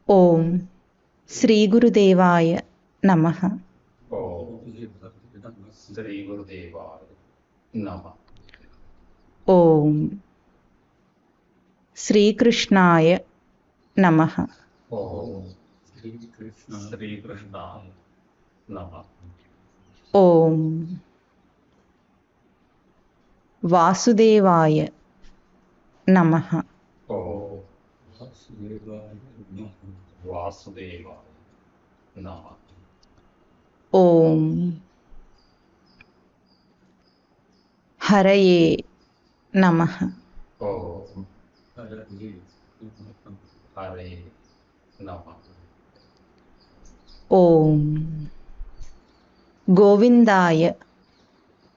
ఓం శ్రీ గురుదేవాయ నమః. శ్రీ గురుదేవాయ నమః. ఓం శ్రీకృష్ణాయ నమః. శ్రీకృష్ణాయ నమః. ఓం వాసుదేవాయ నమః. వాసుదేవాయ నమః. ఓం హరయే నమః. హరే నమః. ఓం గోవిందాయ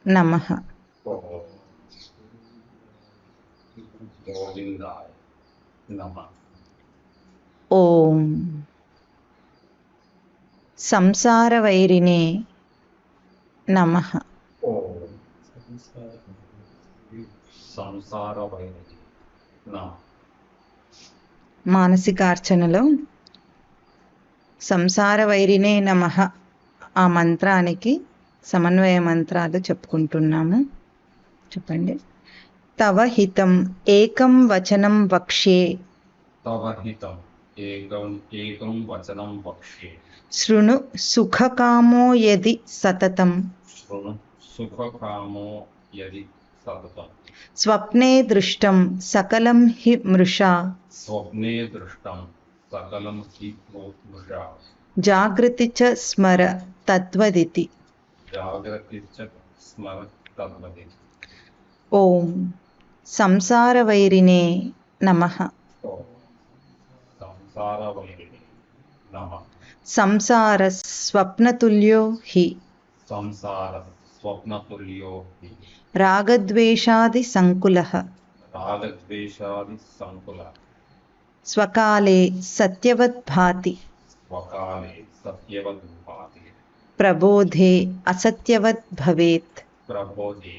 నమః. గోవిందాయ నమః. ఓం సంసారవైరిణే నమః. సంసార వైరి నమః. మానసికార్చనలో సంసార వైరినే నమః ఆ మంత్రానికి సమన్వయ మంత్రాలు చెప్పుకుంటున్నాము. చెప్పండి. తవ హితం ఏకం వచనం వక్ష్యే తవ హితం ఏకం వచనం వక్ష్యే శృణు సుఖకామో యది సతతం శృణు సుఖకామో యది సతతం స్వప్నే దృష్టం సకలం హి మృషా స్వప్నే దృష్టం సకలం హి మృషా జాగృతి చ స్మర తద్వదితి. జాగ్రత్త చ స్మర తద్వది. ఓం సంసార వైరినే నమః. సంసార వైరిణి నమః. సంసార స్వప్నతుల్యో హి సంసార స్వప్నతుల్యో హి రాగద్వేషాది సంకులః రాగద్వేషాది సంకుల స్వకాలే సత్యవత్ భాతి స్వకాలే సత్యవద్ భాతి ప్రబోధే అసత్యవత్ భవేత్. ప్రబోధే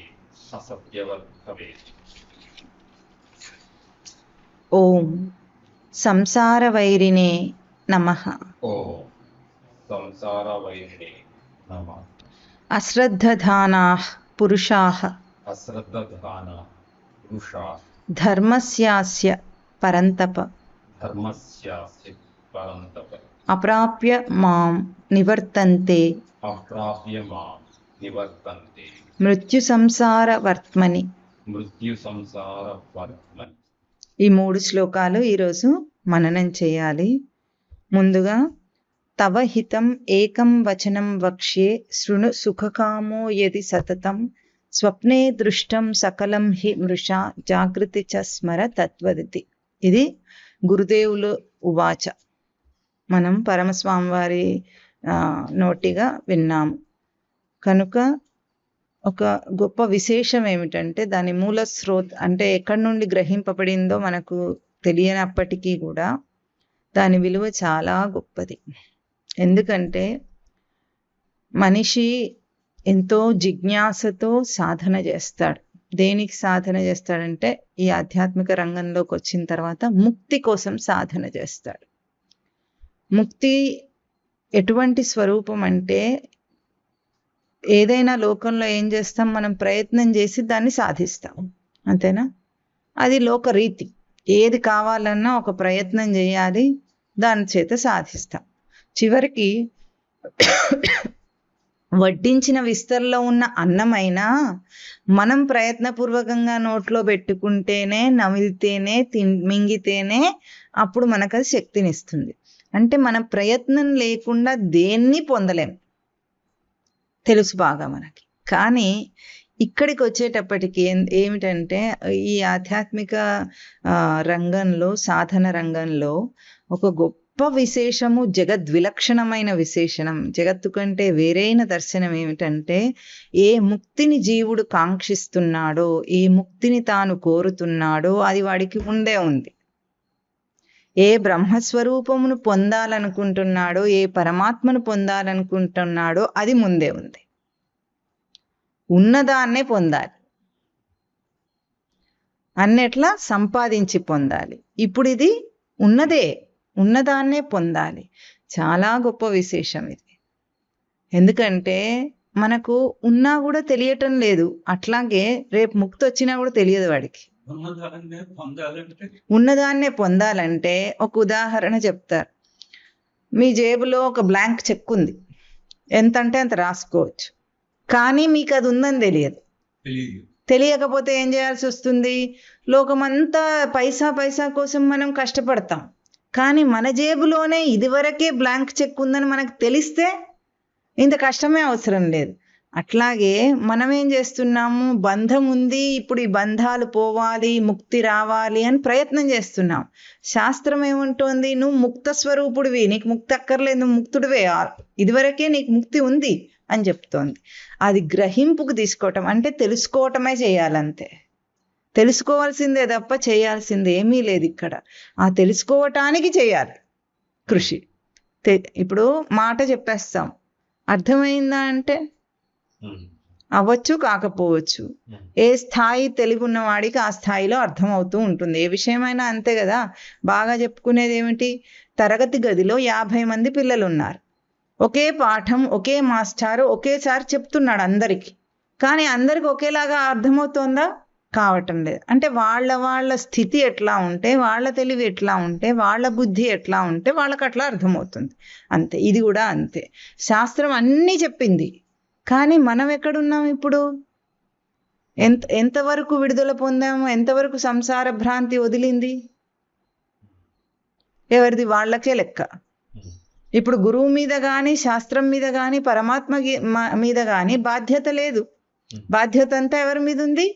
అసత్యవద్ భవేత్. ఓం సంసార వైరినే నమః. ఓం సంసార వైరిణే నమః. అశ్రద్ధధానాః పురుషాః అశ్రద్ధధాన పురుషా ధర్మస్యాస్య పరంతప ధర్మస్యాస్య పరంతప అప్రాప్య మాం నివర్తంతే అప్రాప్య మాం నివర్తంతే మృత్యు సంసార వర్త్మని. మృత్యు సంసార వర్త్మని. ఈ 3 శ్లోకాలు ఈరోజు మననం చేయాలి. ముందుగా తవ హితం ఏకం వచనం వక్ష్యే శృణు సుఖకామో యది సతతం స్వప్నే దృష్టం సకలం హి మృషా జాగృతి చ స్మర తత్వదితి. ఇది గురుదేవులు ఉవాచ. మనం పరమస్వామి వారి నోటిగా విన్నాము కనుక ఒక గొప్ప విశేషం ఏమిటంటే దాని మూల స్రోత్ అంటే ఎక్కడి నుండి గ్రహింపబడిందో మనకు తెలియనప్పటికీ కూడా దాని విలువ చాలా గొప్పది. ఎందుకంటే మనిషి ఎంతో జిజ్ఞాసతో సాధన చేస్తాడు. దేనికి సాధన చేస్తాడంటే ఈ ఆధ్యాత్మిక రంగంలోకి వచ్చిన తర్వాత ముక్తి కోసం సాధన చేస్తాడు. ముక్తి ఎటువంటి స్వరూపం అంటే ఏదైనా లోకంలో ఏం చేస్తాం, మనం ప్రయత్నం చేసి దాన్ని సాధిస్తాం, అంతేనా? అది లోక రీతి. ఏది కావాలన్నా ఒక ప్రయత్నం చేయాలి, దాని చేత సాధిస్తాం. చివరికి వడ్డించిన విస్తరలో ఉన్న అన్నమైనా మనం ప్రయత్నపూర్వకంగా నోట్లో పెట్టుకుంటేనే, నమిలితేనే, మింగితేనే అప్పుడు మనకు అది శక్తినిస్తుంది. అంటే మన ప్రయత్నం లేకుండా దేన్ని పొందలేం, తెలుసు బాగా మనకి. కానీ ఇక్కడికి వచ్చేటప్పటికి ఏమిటంటే ఈ ఆధ్యాత్మిక రంగంలో, సాధన రంగంలో ఒక గొప్ప విశేషము, జగద్విలక్షణమైన విశేషణం, జగత్తు కంటే వేరైన దర్శనం ఏమిటంటే ఏ ముక్తిని జీవుడు కాంక్షిస్తున్నాడో, ఏ ముక్తిని తాను కోరుతున్నాడో అది వాడికి ఉండే ఉంది. ఏ బ్రహ్మస్వరూపమును పొందాలనుకుంటున్నాడో, ఏ పరమాత్మను పొందాలనుకుంటున్నాడో అది ముందే ఉంది. ఉన్నదాన్నే పొందాలి, అన్నట్లా సంపాదించి పొందాలి. ఇప్పుడు ఇది ఉన్నదే, ఉన్నదాన్నే పొందాలి. చాలా గొప్ప విశేషం ఇది. ఎందుకంటే మనకు ఉన్నా కూడా తెలియటం లేదు. అట్లాగే రేపు ముక్తి వచ్చినా కూడా తెలియదు వాడికి. ఉన్నదాన్నే పొందాలంటే ఒక ఉదాహరణ చెప్తారు. మీ జేబులో ఒక బ్లాంక్ చెక్ ఉంది, ఎంత అంటే అంత రాసుకోవచ్చు. కానీ మీకు అది ఉందని తెలియకపోతే ఏం చేయాల్సి వస్తుంది? లోకమంతా పైసా కోసం మనం కష్టపడతాం. కానీ మన జేబులోనే ఇదివరకే బ్లాంక్ చెక్ ఉందని మనకు తెలిస్తే ఇంత కష్టమే అవసరం లేదు. అట్లాగే మనం ఏం చేస్తున్నాము? బంధం ఉంది, ఇప్పుడు ఈ బంధాలు పోవాలి, ముక్తి రావాలి అని ప్రయత్నం చేస్తున్నాం. శాస్త్రం ఏముంటోంది? నువ్వు ముక్త స్వరూపుడివి, నీకు ముక్తి అక్కర్లేదు, నువ్వు ముక్తుడివే, ఇదివరకే నీకు ముక్తి ఉంది అని చెప్తోంది. అది గ్రహింపుకు తీసుకోవటం అంటే తెలుసుకోవటమే చేయాలంతే. తెలుసుకోవాల్సిందే తప్ప చేయాల్సింది ఏమీ లేదు ఇక్కడ. ఆ తెలుసుకోవటానికి చేయాలి కృషి. ఇప్పుడు మాట చెప్పేస్తాం, అర్థమైందా అంటే అవ్వచ్చు కాకపోవచ్చు. ఏ స్థాయి తెలివి ఉన్నవాడికి ఆ స్థాయిలో అర్థమవుతూ ఉంటుంది. ఏ విషయమైనా అంతే కదా. బాగా చెప్పుకునేది ఏమిటి? తరగతి గదిలో 50 మంది పిల్లలు ఉన్నారు. ఒకే పాఠం ఒకే మాస్టారు ఒకేసారి చెప్తున్నాడు అందరికీ. కానీ అందరికి ఒకేలాగా అర్థమవుతోందా? కావటం లేదు. అంటే వాళ్ళ స్థితి ఎట్లా ఉంటే, వాళ్ళ తెలివి ఎట్లా ఉంటే, వాళ్ళ బుద్ధి ఎట్లా ఉంటే వాళ్ళకి అట్లా అర్థమవుతుంది. అంతే. ఇది కూడా అంతే. శాస్త్రం అన్నీ చెప్పింది, కానీ మనం ఎక్కడున్నాం ఇప్పుడు? ఎంతవరకు విడుదల పొందాము? ఎంతవరకు సంసార భ్రాంతి వదిలింది? ఎవరిది వాళ్ళకే లెక్క. ఇప్పుడు గురువు మీద కానీ, శాస్త్రం మీద కానీ, పరమాత్మ మీద కానీ బాధ్యత లేదు. బాధ్యత అంతా ఎవరి మీద ఉంది?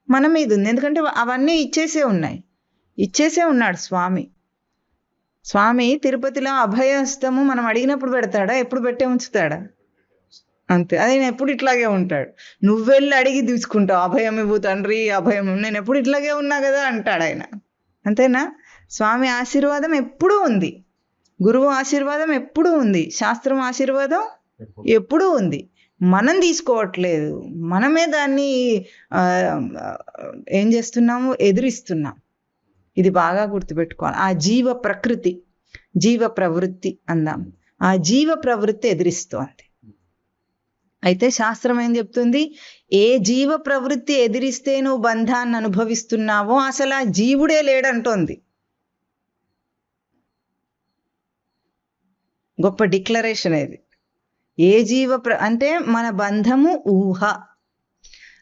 మన మీద ఉంది. ఎందుకంటే అవన్నీ ఇచ్చేసే ఉన్నాడు స్వామి. తిరుపతిలో అభయహస్తము మనం అడిగినప్పుడు పెడతాడా? ఎప్పుడు పెట్టే ఉంచుతాడా? అంతే. ఆయన ఎప్పుడు ఇట్లాగే ఉంటాడు. నువ్వెళ్ళి అడిగి తీసుకుంటావు, అభయం ఇవ్వు తండ్రి, అభయం, నేను ఎప్పుడు ఇట్లాగే ఉన్నా కదా అంటాడు ఆయన. అంతేనా? స్వామి ఆశీర్వాదం ఎప్పుడూ ఉంది, గురువు ఆశీర్వాదం ఎప్పుడూ ఉంది, శాస్త్రం ఆశీర్వాదం ఎప్పుడూ ఉంది. మనం తీసుకోవట్లేదు, మనమే దాన్ని ఏం చేస్తున్నాము? ఎదిరిస్తున్నాం. ఇది బాగా గుర్తుపెట్టుకోవాలి. ఆ జీవ ప్రకృతి, జీవ ప్రవృత్తి అందాం, ఆ జీవ ప్రవృత్తి ఎదిరిస్తోంది. అయితే శాస్త్రం ఏం చెప్తుంది? ఏ జీవ ప్రవృత్తి ఎదిరిస్తే నువ్వు బంధాన్ని అనుభవిస్తున్నావో అసలు ఆ జీవుడే లేడంటోంది. గొప్ప డిక్లరేషన్ ఇది. ఏ జీవ అంటే మన బంధము ఊహ.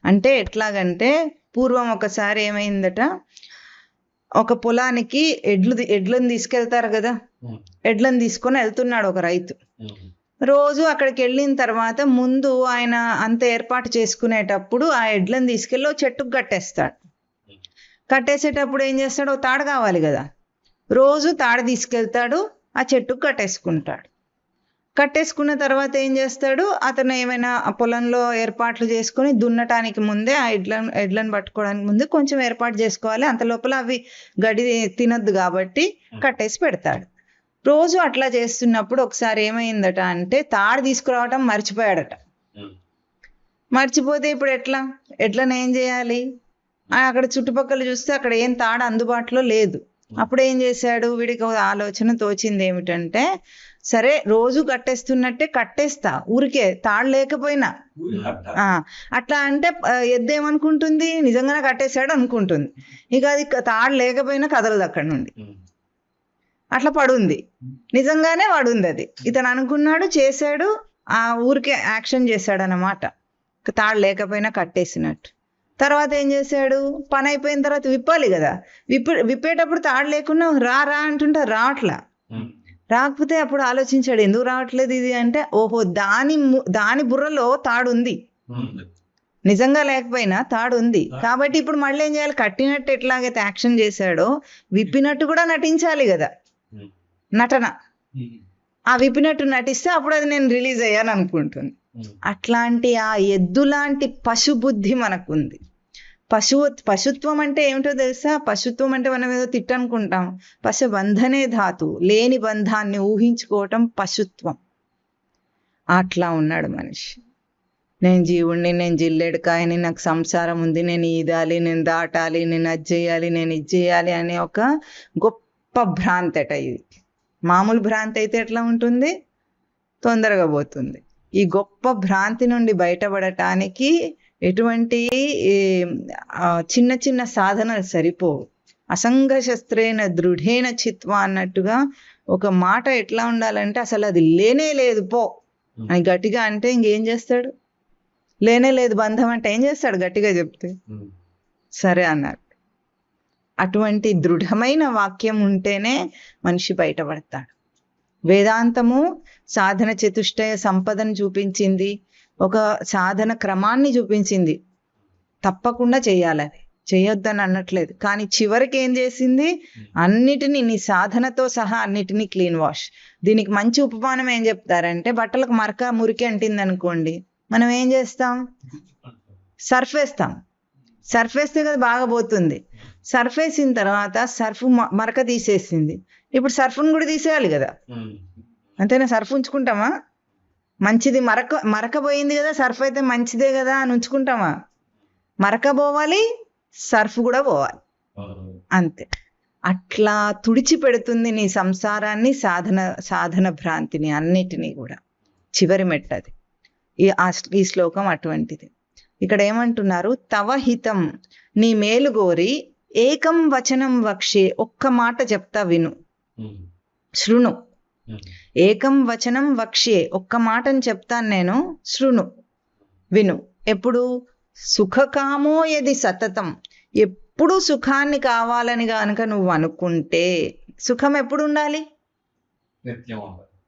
అంటే ఎట్లాగంటే పూర్వం ఒకసారి ఏమైందట, ఒక పొలానికి ఎడ్లను తీసుకెళ్తారు కదా, ఎడ్లను తీసుకొని వెళ్తున్నాడు ఒక రైతు. రోజు అక్కడికి వెళ్ళిన తర్వాత ముందు ఆయన అంత ఏర్పాటు చేసుకునేటప్పుడు ఆ ఎడ్లను తీసుకెళ్ళి చెట్టుకు కట్టేస్తాడు. కట్టేసేటప్పుడు ఏం చేస్తాడు? తాడు కావాలి కదా, రోజు తాడు తీసుకెళ్తాడు, ఆ చెట్టుకు కట్టేసుకుంటాడు. కట్టేసుకున్న తర్వాత ఏం చేస్తాడు? అతను ఏమైనా పొలంలో ఏర్పాట్లు చేసుకొని దున్నటానికి ముందే ఆ ఎడ్లను పట్టుకోవడానికి ముందే కొంచెం ఏర్పాటు చేసుకోవాలి. అంత లోపల అవి గడి తినద్దు కాబట్టి కట్టేసి పెడతాడు. రోజు అట్లా చేస్తున్నప్పుడు ఒకసారి ఏమైందట అంటే తాడు తీసుకురావటం మర్చిపోయాడట. మర్చిపోతే ఇప్పుడు ఎడ్లను ఏం చేయాలి? అక్కడ చుట్టుపక్కల చూస్తే అక్కడ ఏం తాడు అందుబాటులో లేదు. అప్పుడు ఏం చేశాడు? వీడికి ఆలోచన తోచింది ఏమిటంటే, సరే రోజు కట్టేస్తున్నట్టే కట్టేస్తా, ఊరికే తాడు లేకపోయినా. అట్లా అంటే ఎద్దేమనుకుంటుంది? నిజంగానే కట్టేశాడు అనుకుంటుంది. ఇక అది తాడు లేకపోయినా కదలదు అక్కడి నుండి, అట్లా పడుంది. నిజంగానే పడుంది అది. ఇతను అనుకున్నాడు, చేశాడు, ఆ ఊరికే యాక్షన్ చేశాడు అన్నమాట, తాడు లేకపోయినా కట్టేసినట్టు. తర్వాత ఏం చేశాడు? పని అయిపోయిన తర్వాత విప్పాలి కదా, విప్పేటప్పుడు తాడు లేకుండా రా అంటుంటే రాకపోతే అప్పుడు ఆలోచించాడు, ఎందుకు రావట్లేదు ఇది అంటే, ఓహో దాని బుర్రలో తాడు ఉంది, నిజంగా లేకపోయినా తాడు ఉంది. కాబట్టి ఇప్పుడు మళ్ళీ ఏం చేయాలి? కట్టినట్టు ఎట్లాగైతే యాక్షన్ చేశాడో విప్పినట్టు కూడా నటించాలి కదా, నటన. ఆ విప్పినట్టు నటిస్తే అప్పుడు అది నేను రిలీజ్ అయ్యాను అనుకుంటుంది. అట్లాంటి ఆ ఎద్దు లాంటి పశుబుద్ధి మనకుంది. పశుత్వం అంటే ఏమిటో తెలుసా? పశుత్వం అంటే మనం ఏదో తిట్టనుకుంటాం. పశుబంధనే ధాతు, లేని బంధాన్ని ఊహించుకోవటం పశుత్వం. అట్లా ఉన్నాడు మనిషి. నేను జీవుణ్ణి, నేను జిల్లేడుకాయని, నాకు సంసారం ఉంది, నేను ఈదాలి, నేను దాటాలి, నేను అది చేయాలి, నేను ఇది చేయాలి అనే ఒక గొప్ప భ్రాంతట ఇది. మామూలు భ్రాంతి అయితే ఎట్లా ఉంటుంది? తొందరగా పోతుంది. ఈ గొప్ప భ్రాంతి నుండి బయటపడటానికి ఎటువంటి చిన్న చిన్న సాధనలు సరిపోవు. అసంగ శస్త్రేణ దృఢేన చిత్వ అన్నట్టుగా ఒక మాట ఎట్లా ఉండాలంటే అసలు అది లేనే లేదు పో అని గట్టిగా అంటే ఇంకేం చేస్తాడు? లేనే లేదు బంధం అంటే ఏం చేస్తాడు? గట్టిగా చెప్తే సరే అన్నారు. అటువంటి దృఢమైన వాక్యం ఉంటేనే మనిషి బయటపడతాడు. వేదాంతము సాధన చతుష్టయ సంపదను చూపించింది, ఒక సాధన క్రమాన్ని చూపించింది. తప్పకుండా చేయాలని, చేయొద్దని అనట్లేదు. కానీ చివరికి ఏం చేసింది? అన్నిటినీ, నీ సాధనతో సహా అన్నిటినీ క్లీన్ వాష్. దీనికి మంచి ఉపమానం ఏం చెప్తారంటే, బట్టలకు మరక మురికి అంటింది అనుకోండి, మనం ఏం చేస్తాం? సర్ఫ్ వేస్తాం. సర్ఫ్ వేస్తే కదా బాగా పోతుంది. సర్ఫ్ వేసిన తర్వాత సర్ఫ్ మరక తీసేసింది, ఇప్పుడు సర్ఫ్ను కూడా తీసేయాలి కదా, అంతేనా? సర్ఫ్ ఉంచుకుంటామా? మంచిది మరక పోయింది కదా, సర్ఫ్ అయితే మంచిదే కదా అని ఉంచుకుంటామా? మరక పోవాలి, సర్ఫ్ కూడా పోవాలి, అంతే. అట్లా తుడిచిపెడుతుంది నీ సంసారాన్ని, సాధన భ్రాంతిని అన్నిటినీ కూడా. చివరి మెట్టది ఈ శ్లోకం అటువంటిది. ఇక్కడ ఏమంటున్నారు? తవ హితం, నీ మేలు గోరి ఏకం వచనం వక్షే, ఒక్క మాట చెప్తా విను. శృణు. ఏకం వచనం వక్షే, ఒక్క మాటని చెప్తాను నేను, శృణు, విను. ఎప్పుడు? సుఖకామో యది సతతం, ఎప్పుడు సుఖాన్ని కావాలని కనుక నువ్వు అనుకుంటే, సుఖం ఎప్పుడు ఉండాలి?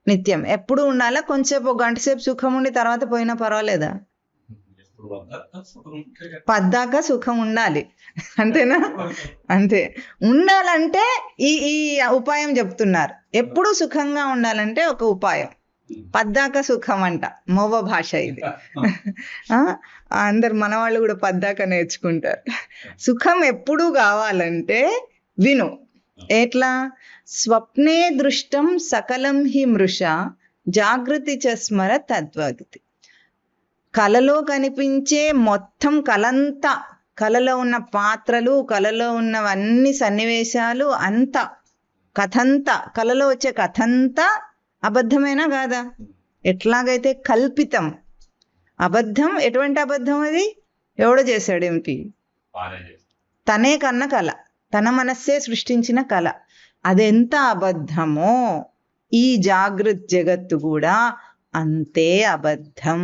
నిత్యం ఎప్పుడు ఉండాలా? కొంచెంసేపు, ఒక గంట సేపు సుఖం ఉండి తర్వాత పోయినా పర్వాలేదా? పద్దాకా సుఖం ఉండాలి, అంతేనా? అంతే. ఉండాలంటే ఈ ఉపాయం చెప్తున్నారు. ఎప్పుడు సుఖంగా ఉండాలంటే ఒక ఉపాయం, పద్దాక సుఖం అంట. మోవ భాష ఇది. అందరు మన వాళ్ళు కూడా పద్దాక నేర్చుకుంటారు. సుఖం ఎప్పుడు కావాలంటే విను. ఎట్లా? స్వప్నే దృష్టం సకలం హి మృష జాగృతి చస్మర తద్వగతి. కలలో కనిపించే మొత్తం కలంతా, కలలో ఉన్న పాత్రలు, కలలో ఉన్నవన్నీ సన్నివేశాలు, అంతా కథంతా, కలలో వచ్చే కథంతా అబద్ధమేనా కాదా? ఎట్లాగైతే కల్పితం. అబద్ధం. ఎటువంటి అబద్ధం అది? ఎవడో చేశాడేమిటి? తనే కన్న కళ, తన మనస్సే సృష్టించిన కళ. అదెంత అబద్ధమో ఈ జాగృత్ జగత్తు కూడా అంతే అబద్ధం.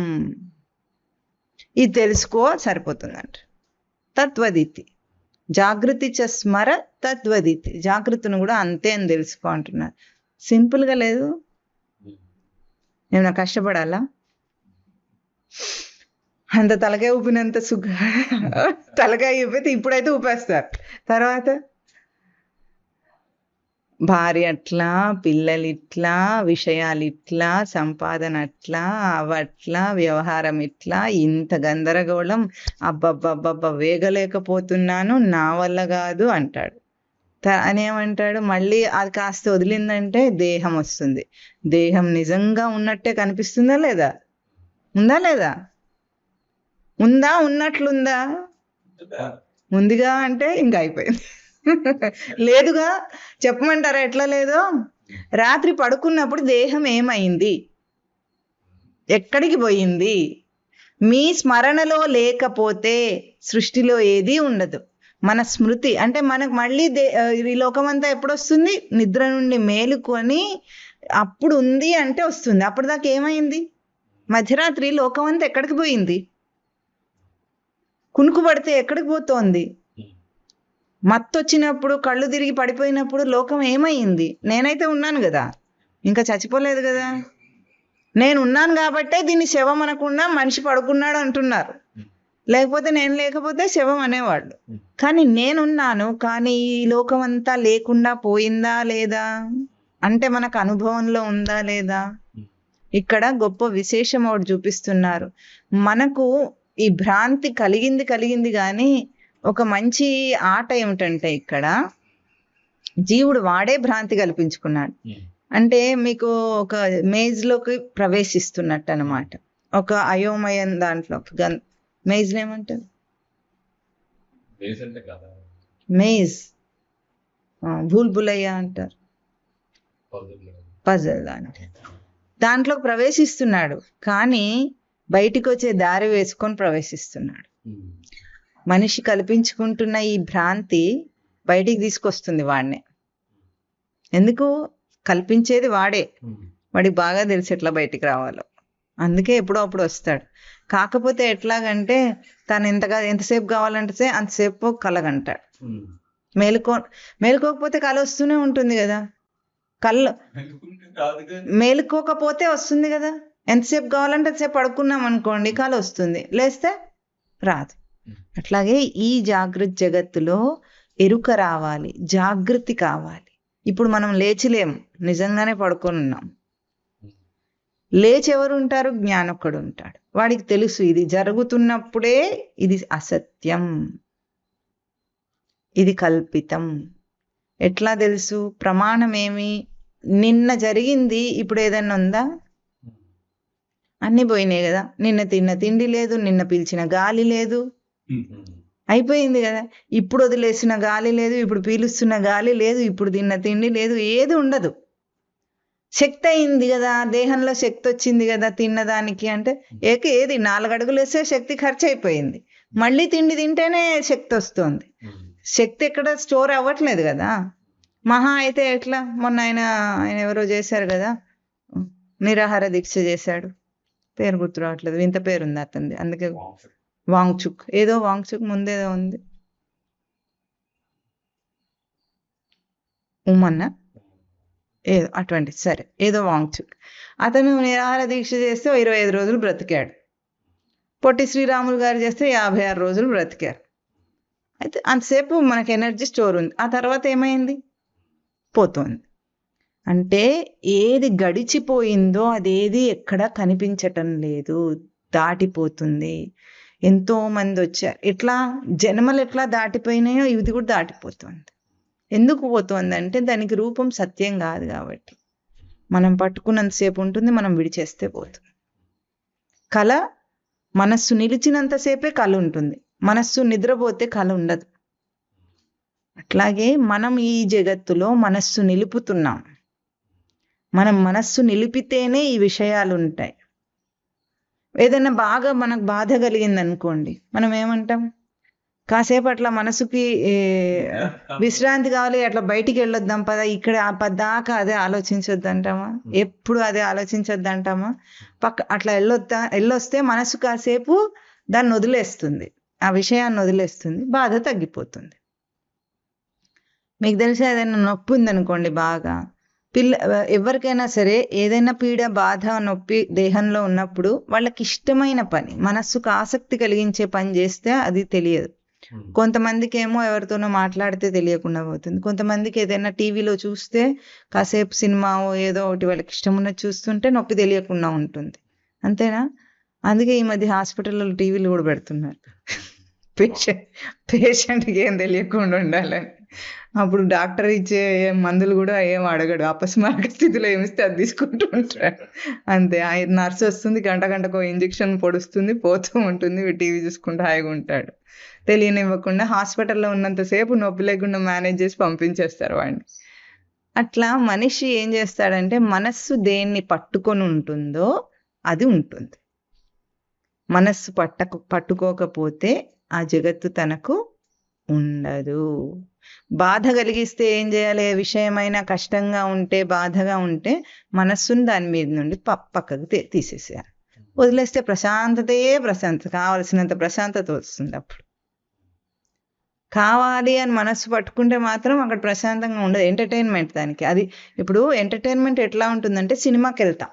ఇది తెలుసుకో సరిపోతుందంట. తత్వదితి జాగృతి చ స్మర తత్వదితి, జాగృతిని కూడా అంతే అని తెలుసుకో అంటున్నారు. సింపుల్గా లేదు, ఏమైనా కష్టపడాలా? అంత తలకాయ ఊపినంత తలకాయ ఊపితే ఇప్పుడైతే ఊపేస్తారు, తర్వాత భార్య అట్లా, పిల్లలు ఇట్లా, విషయాలు ఇట్లా, సంపాదన అట్లా, అవట్లా, వ్యవహారం ఇట్లా, ఇంత గందరగోళం, అబ్బబ్బబ్బబ్బ వేగలేకపోతున్నాను, నా వల్ల కాదు అంటాడు. అని ఏమంటాడు? మళ్ళీ అది కాస్త వదిలిందంటే దేహం వస్తుంది. దేహం నిజంగా ఉన్నట్టే కనిపిస్తుందా లేదా? ఉందా లేదా? ఉందా? ఉన్నట్లుందా? ఉందిగా అంటే ఇంకా అయిపోయింది. లేదుగా చెప్పమంటారా ఎట్లా లేదో? రాత్రి పడుకున్నప్పుడు దేహం ఏమైంది? ఎక్కడికి పోయింది? మీ స్మరణలో లేకపోతే సృష్టిలో ఏదీ ఉండదు. మన స్మృతి అంటే మనకు మళ్ళీ ఈ లోకమంతా ఎప్పుడు వస్తుంది? నిద్ర నుండి మేలుకొని అప్పుడు ఉంది అంటే వస్తుంది. అప్పటిదాకా ఏమైంది? మధ్యరాత్రి లోకమంతా ఎక్కడికి పోయింది? కునుకు పడితే ఎక్కడికి పోతోంది? మత్తు వచ్చినప్పుడు, కళ్ళు తిరిగి పడిపోయినప్పుడు లోకం ఏమైంది? నేనైతే ఉన్నాను కదా, ఇంకా చచ్చిపోలేదు కదా. నేను ఉన్నాను కాబట్టే దీన్ని శవం అనకుండా మనిషి పడుకున్నాడు అంటున్నారు. లేకపోతే నేను లేకపోతే శవం అనేవాళ్ళు. కానీ నేనున్నాను, కానీ ఈ లోకం అంతా లేకుండా పోయిందా లేదా అంటే మనకు అనుభవంలో ఉందా లేదా? ఇక్కడ గొప్ప విశేషం ఒకటి చూపిస్తున్నారు. మనకు ఈ భ్రాంతి కలిగింది కానీ ఒక మంచి ఆట ఏమిటంటే, ఇక్కడ జీవుడు వాడే భ్రాంతి కల్పించుకున్నాడు. అంటే మీకు ఒక మేజ్లోకి ప్రవేశిస్తున్నట్టు అనమాట. ఒక అయోమయం దాంట్లో మేజ్ ఏమంటారు? మేజ్, భూల్ భులయ్య అంటారు. పజల్ దాంట్లో ప్రవేశిస్తున్నాడు, కానీ బయటికి వచ్చే దారి వేసుకొని ప్రవేశిస్తున్నాడు. మనిషి కల్పించుకుంటున్న ఈ భ్రాంతి బయటికి తీసుకొస్తుంది వాడినే. ఎందుకు? కల్పించేది వాడే, వాడికి బాగా తెలిసి ఎట్లా బయటికి రావాలో. అందుకే ఎప్పుడో అప్పుడు వస్తాడు. కాకపోతే ఎట్లాగంటే తను ఎంతసేపు కావాలంటే అంతసేపు కలగంటాడు. మేలుకోకపోతే కళ వస్తూనే ఉంటుంది కదా. కళ్ళు మేలుకోకపోతే వస్తుంది కదా. ఎంతసేపు కావాలంటే అంతసేపు పడుకున్నాం అనుకోండి, కళ వస్తుంది, లేస్తే రాదు. అట్లాగే ఈ జాగృతి జగత్తులో ఎరుక రావాలి, జాగృతి కావాలి. ఇప్పుడు మనం లేచిలేము, నిజంగానే పడుకొని ఉన్నాం. లేచి ఎవరు ఉంటారు? జ్ఞానొక్కడు ఉంటాడు. వాడికి తెలుసు ఇది జరుగుతున్నప్పుడే ఇది అసత్యం, ఇది కల్పితం. ఎట్లా తెలుసు? ప్రమాణం ఏమి? నిన్న జరిగింది ఇప్పుడు ఏదైనా ఉందా? అన్నీ పోయినాయి కదా. నిన్న తిన్న తిండి లేదు, నిన్న పీల్చిన గాలి లేదు, అయిపోయింది కదా. ఇప్పుడు వదిలేసిన గాలి లేదు, ఇప్పుడు పీలుస్తున్న గాలి లేదు, ఇప్పుడు తిన్న తిండి లేదు, ఏది ఉండదు. శక్తి అయింది కదా, దేహంలో శక్తి వచ్చింది కదా తిన్నదానికి. అంటే ఏది 4 అడుగులు వేస్తే శక్తి ఖర్చు అయిపోయింది. మళ్ళీ తిండి తింటేనే శక్తి వస్తుంది. శక్తి ఎక్కడ స్టోర్ అవ్వట్లేదు కదా. మహా అయితే ఎట్లా, మొన్న ఆయన ఎవరో చేశారు కదా, నిరాహార దీక్ష చేశాడు, పేరు గుర్తు రావట్లేదు, ఇంత పేరు ఉంది అతనిది, అందుకే వాంగ్చుక్, ఏదో వాంగ్చుక్ ముందేదో ఉంది, ఉమన్న ఏదో అటువంటి, సరే ఏదో వాంగ్చుక్. అతను నిరాహార దీక్ష చేస్తే 25 రోజులు బ్రతికాడు. పొట్టి శ్రీరాములు గారు చేస్తే 56 రోజులు బ్రతికారు. అయితే అంతసేపు మనకు ఎనర్జీ స్టోర్ ఉంది. ఆ తర్వాత ఏమైంది? పోతుంది. అంటే ఏది గడిచిపోయిందో అదేది ఎక్కడ కనిపించటం లేదు, దాటిపోతుంది. ఎంతో మంది వచ్చారు, ఎట్లా జన్మలు ఎట్లా దాటిపోయినాయో ఇది కూడా దాటిపోతుంది. ఎందుకు పోతుంది అంటే దానికి రూపం సత్యం కాదు కాబట్టి. మనం పట్టుకున్నంతసేపు ఉంటుంది, మనం విడిచేస్తే పోతుంది. కళ మనస్సు నిలిచినంతసేపే కళ ఉంటుంది, మనస్సు నిద్రపోతే కళ ఉండదు. అట్లాగే మనం ఈ జగత్తులో మనస్సు నిలుపుతున్నాం. మనం మనస్సు నిలిపితేనే ఈ విషయాలు ఉంటాయి. ఏదైనా బాగా మనకు బాధ కలిగింది అనుకోండి, మనం ఏమంటాం? కాసేపు అట్లా మనసుకి విశ్రాంతి కావాలి, అట్లా బయటికి వెళ్ళొద్దాం పద, ఇక్కడ పద్దాకా అదే ఆలోచించొద్దంటామా? ఎప్పుడు అదే ఆలోచించొద్దంటామా? అట్లా వెళ్ళొస్తే మనసు కాసేపు దాన్ని వదిలేస్తుంది, ఆ విషయాన్ని వదిలేస్తుంది, బాధ తగ్గిపోతుంది. మీకు తెలిసి ఏదైనా నొప్పి ఉందనుకోండి బాగా, ఎవరికైనా సరే ఏదైనా పీడ, బాధ, నొప్పి దేహంలో ఉన్నప్పుడు వాళ్ళకి ఇష్టమైన పని, మనస్సుకు ఆసక్తి కలిగించే పని చేస్తే అది తెలియదు. కొంతమందికి ఏమో ఎవరితోనో మాట్లాడితే తెలియకుండా పోతుంది. కొంతమందికి ఏదైనా టీవీలో చూస్తే కాసేపు సినిమా ఏదో ఒకటి వాళ్ళకి ఇష్టం ఉన్నది చూస్తుంటే నొప్పి తెలియకుండా ఉంటుంది. అంతేనా? అందుకే ఈ మధ్య హాస్పిటల్లో టీవీలు కూడా పెడుతున్నారు, పేషెంట్కి ఏం తెలియకుండా ఉండాలని. అప్పుడు డాక్టర్ ఇచ్చే మందులు కూడా ఏం అడగడు, అపస్మారక స్థితిలో ఏమిస్తే అది తీసుకుంటూ ఉంటాడు అంతే. నర్సు వస్తుంది, గంటకో ఇంజెక్షన్ పొడుస్తుంది, పోతూ ఉంటుంది, టీవీ చూసుకుంటూ హాయిగా ఉంటాడు. తెలియనివ్వకుండా హాస్పిటల్లో ఉన్నంతసేపు నొప్పి లేకుండా మేనేజ్ చేసి పంపించేస్తారు వాడిని. అట్లా మనిషి ఏం చేస్తాడంటే మనస్సు దేన్ని పట్టుకొని ఉంటుందో అది ఉంటుంది. మనస్సు పట్టుకోకపోతే ఆ జగత్తు తనకు ఉండదు. బాధ కలిగిస్తే ఏం చేయాలి? ఏ విషయమైనా కష్టంగా ఉంటే, బాధగా ఉంటే మనస్సును దాని మీద నుండి పక్కకు తీసేసేయాలి. వదిలేస్తే ప్రశాంతతయే ప్రశాంతత, కావలసినంత ప్రశాంతత వస్తుంది. అప్పుడు కావాలి అని మనస్సు పట్టుకుంటే మాత్రం అక్కడ ప్రశాంతంగా ఉండదు. ఎంటర్టైన్మెంట్ దానికి. అది ఇప్పుడు ఎంటర్టైన్మెంట్ ఎట్లా ఉంటుందంటే, సినిమాకి వెళ్తాం.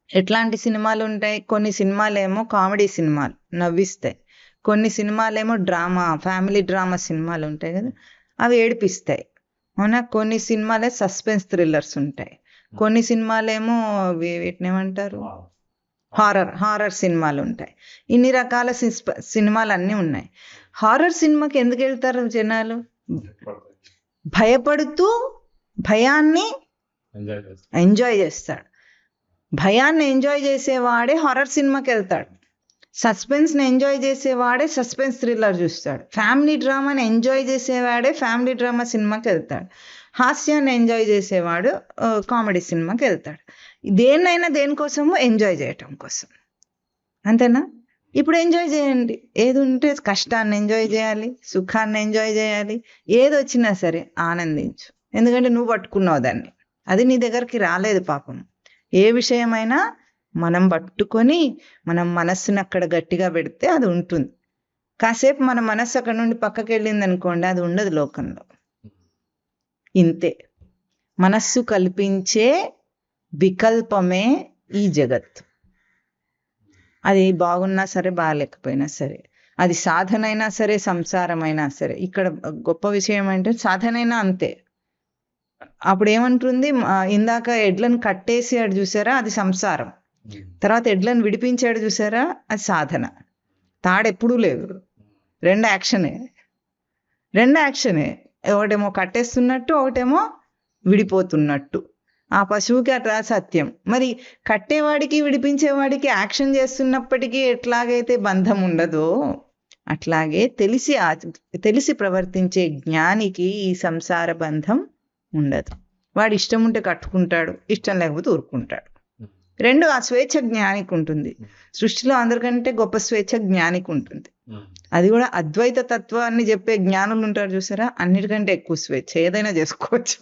ఎట్లాంటి సినిమాలు ఉంటాయి? కొన్ని సినిమాలేమో కామెడీ సినిమాలు నవ్విస్తాయి, కొన్ని సినిమాలేమో డ్రామా, ఫ్యామిలీ డ్రామా సినిమాలు ఉంటాయి కదా, అవి ఏడిపిస్తాయి. అవునా? కొన్ని సినిమాలే సస్పెన్స్ థ్రిల్లర్స్ ఉంటాయి, కొన్ని సినిమాలేమో వీటిని ఏమంటారు, హారర్ సినిమాలు ఉంటాయి. ఇన్ని రకాల సినిమాలు అన్నీ ఉన్నాయి. హారర్ సినిమాకి ఎందుకు వెళ్తారు జనాలు? భయపడుతూ భయాన్ని ఎంజాయ్ చేస్తాడు. భయాన్ని ఎంజాయ్ చేసేవాడే హారర్ సినిమాకి వెళ్తాడు. సస్పెన్స్ని ఎంజాయ్ చేసేవాడే సస్పెన్స్ థ్రిల్లర్ చూస్తాడు. ఫ్యామిలీ డ్రామాని ఎంజాయ్ చేసేవాడే ఫ్యామిలీ డ్రామా సినిమాకి వెళ్తాడు. హాస్యాన్ని ఎంజాయ్ చేసేవాడు కామెడీ సినిమాకి వెళ్తాడు. దేన్నైనా దేనికోసము ఎంజాయ్ చేయటం కోసం, అంతేనా? ఇప్పుడు ఎంజాయ్ చేయండి. ఏది ఉంటే కష్టాన్ని ఎంజాయ్ చేయాలి, సుఖాన్ని ఎంజాయ్ చేయాలి. ఏది వచ్చినా సరే ఆనందించు, ఎందుకంటే నువ్వు పట్టుకున్నావు దాన్ని, అది నీ దగ్గరికి రాలేదు పాపం. ఏ విషయమైనా మనం పట్టుకొని మనం మనస్సుని అక్కడ గట్టిగా పెడితే అది ఉంటుంది. కాసేపు మన మనస్సు అక్కడ నుండి పక్కకి వెళ్ళింది అనుకోండి, అది ఉండదు లోకంలో. ఇంతే, మనస్సు కల్పించే వికల్పమే ఈ జగత్. అది బాగున్నా సరే బాగాలేకపోయినా సరే, అది సాధన అయినా సరే సంసారం అయినా సరే. ఇక్కడ గొప్ప విషయం అంటే సాధనైనా అంతే. అప్పుడు ఏమంటుంది, ఇందాక ఎడ్లను కట్టేసాడు చూసారా, అది సంసారం. తర్వాత ఎడ్లను విడిపించాడు చూసారా, అది సాధన. తాడెప్పుడూ లేదు, రెండు యాక్షనే. ఒకటేమో కట్టేస్తున్నట్టు, ఒకటేమో విడిపోతున్నట్టు. ఆ పశువుకి అట్లా సత్యం. మరి కట్టేవాడికి విడిపించేవాడికి యాక్షన్ చేస్తున్నప్పటికీ ఎట్లాగైతే బంధం ఉండదో, అట్లాగే తెలిసి ప్రవర్తించే జ్ఞానికి ఈ సంసార బంధం ఉండదు. వాడు ఇష్టం ఉంటే కట్టుకుంటాడు, ఇష్టం లేకపోతే ఊరుకుంటాడు. రెండు ఆ స్వేచ్ఛ జ్ఞానికి ఉంటుంది. సృష్టిలో అందరికంటే గొప్ప స్వేచ్ఛ జ్ఞానికి ఉంటుంది. అది కూడా అద్వైత తత్వాన్ని చెప్పే జ్ఞానులు ఉంటారు చూసారా, అన్నిటికంటే ఎక్కువ స్వేచ్ఛ. ఏదైనా చేసుకోవచ్చు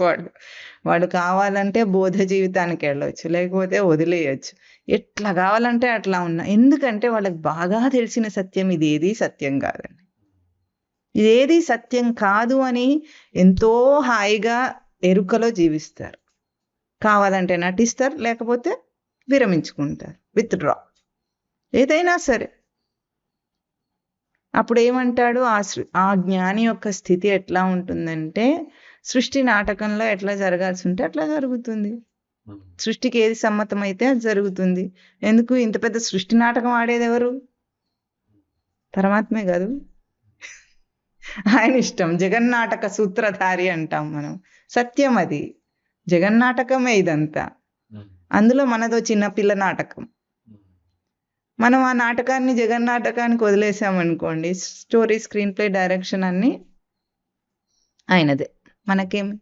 వాడు కావాలంటే బోధ జీవితానికి వెళ్ళవచ్చు, లేకపోతే వదిలేయచ్చు. ఎట్లా కావాలంటే అట్లా ఉన్నా. ఎందుకంటే వాళ్ళకి బాగా తెలిసిన సత్యం ఇదేది సత్యం కాదని. ఇదేది సత్యం కాదు అని ఎంతో హాయిగా ఎరుకలో జీవిస్తారు. కావాలంటే నటిస్తారు, లేకపోతే విరమించుకుంటారు, విత్డ్రా, ఏదైనా సరే. అప్పుడు ఏమంటాడు, ఆ జ్ఞాని యొక్క స్థితి ఎట్లా ఉంటుందంటే, సృష్టి నాటకంలో ఎట్లా జరగాల్సి ఉంటే అట్లా జరుగుతుంది. సృష్టికి ఏది సమ్మతమైతే అది జరుగుతుంది. ఎందుకు ఇంత పెద్ద సృష్టి నాటకం ఆడేది ఎవరు? పరమాత్మే కాదు, ఆయన ఇష్టం. జగన్నాటక సూత్రధారి అంటాం మనం. సత్యం అది, జగన్నాటకమే ఇదంతా. అందులో మనదో చిన్న పిల్ల నాటకం. మనం ఆ నాటకాన్ని జగన్నాటకానికి వదిలేసామనుకోండి, స్టోరీ, స్క్రీన్ ప్లే, డైరెక్షన్ అన్నీ ఆయనదే. మనకేమి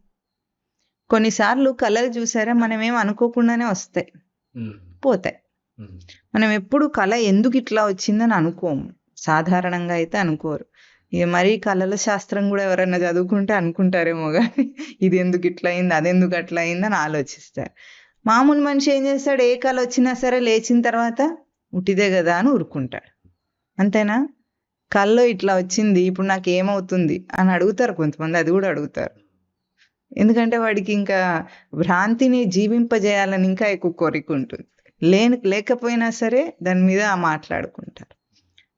కొన్నిసార్లు కళలు చూసారా, మనమేం అనుకోకుండానే వస్తాయి, పోతాయి. మనం ఎప్పుడు కళ ఎందుకు ఇట్లా వచ్చిందని అనుకోము. సాధారణంగా అయితే అనుకోరు. ఇక మరీ కళల శాస్త్రం కూడా ఎవరన్నా చదువుకుంటే అనుకుంటారేమో కానీ ఇది ఎందుకు ఇట్లా అయింది, అదెందుకు అట్లా అయిందని ఆలోచిస్తారు. మామూలు మనిషి ఏం చేస్తాడు, ఏ కళ వచ్చినా సరే లేచిన తర్వాత ఉట్టిదే కదా అని ఊరుకుంటాడు, అంతేనా? కల్లో ఇట్లా వచ్చింది, ఇప్పుడు నాకు ఏమవుతుంది అని అడుగుతారు కొంతమంది, అది కూడా అడుగుతారు. ఎందుకంటే వాడికి ఇంకా భ్రాంతిని జీవింపజేయాలని ఇంకా ఎక్కువ కోరిక ఉంటుంది. లేకపోయినా సరే దాని మీద మాట్లాడుకుంటారు.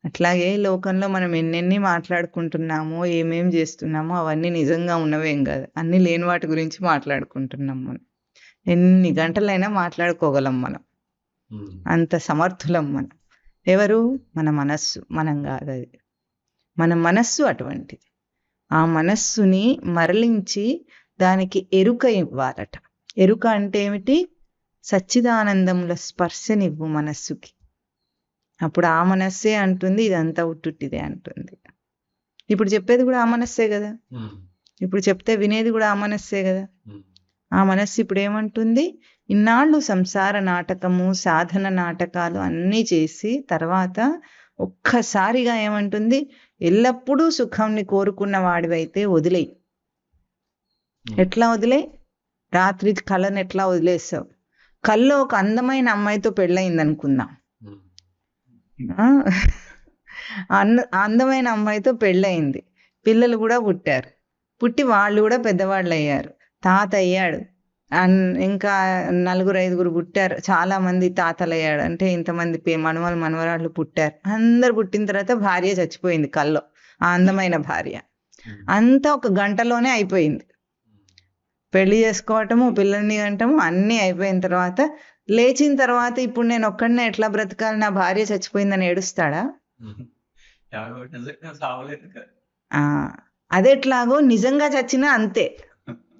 అట్లాగే లోకంలో మనం ఎన్నెన్ని మాట్లాడుకుంటున్నామో, ఏమేం చేస్తున్నామో అవన్నీ నిజంగా ఉన్నవేం కాదు, అన్నీ లేని వాటి గురించి మాట్లాడుకుంటున్నాం. మనం ఎన్ని గంటలైనా మాట్లాడుకోగలం, మనం అంత సమర్థులం. మనం ఎవరు? మన మనస్సు, మనం కాదు. అది మన మనస్సు అటువంటిది. ఆ మనస్సుని మరలించి దానికి ఎరుక ఇవ్వాలట. ఎరుక అంటే ఏమిటి? సచ్చిదానందముల స్పర్శనివ్వు మనస్సుకి. అప్పుడు ఆ మనస్సే అంటుంది ఇదంతా ఉట్టుట్టిదే అంటుంది. ఇప్పుడు చెప్పేది కూడా ఆ మనస్సే కదా, ఇప్పుడు చెప్తే వినేది కూడా ఆ మనస్సే కదా. ఆ మనస్సు ఇప్పుడు ఏమంటుంది, ఇన్నాళ్ళు సంసార నాటకము, సాధన నాటకాలు అన్నీ చేసి తర్వాత ఒక్కసారిగా ఏమంటుంది, ఎల్లప్పుడూ సుఖంని కోరుకున్న వాడివైతే వదిలేయి. ఎట్లా వదిలేయి? రాత్రి కళను ఎట్లా వదిలేసావు? కల్లో ఒక అందమైన అమ్మాయితో పెళ్ళయింది అనుకుందాం. అందమైన అమ్మాయితో పెళ్ళయింది, పిల్లలు కూడా పుట్టారు. పుట్టి వాళ్ళు కూడా పెద్దవాళ్ళు అయ్యారు, తాత అయ్యాడు, ఇంకా 4-5 పుట్టారు, చాలా మంది తాతలు అయ్యాడు. అంటే ఇంతమంది మనవలు మనవరాళ్ళు పుట్టారు. అందరు పుట్టిన తర్వాత భార్య చచ్చిపోయింది కల్లో, ఆ అందమైన భార్య. అంతా ఒక గంటలోనే అయిపోయింది. పెళ్లి చేసుకోవటము, పిల్లల్ని కంటము అన్నీ అయిపోయిన తర్వాత లేచిన తర్వాత ఇప్పుడు నేను ఒక్కడనే ఎట్లా బ్రతకాలి, నా భార్య చచ్చిపోయిందని ఏడుస్తాడా? అదెట్లాగో నిజంగా చచ్చినా అంతే,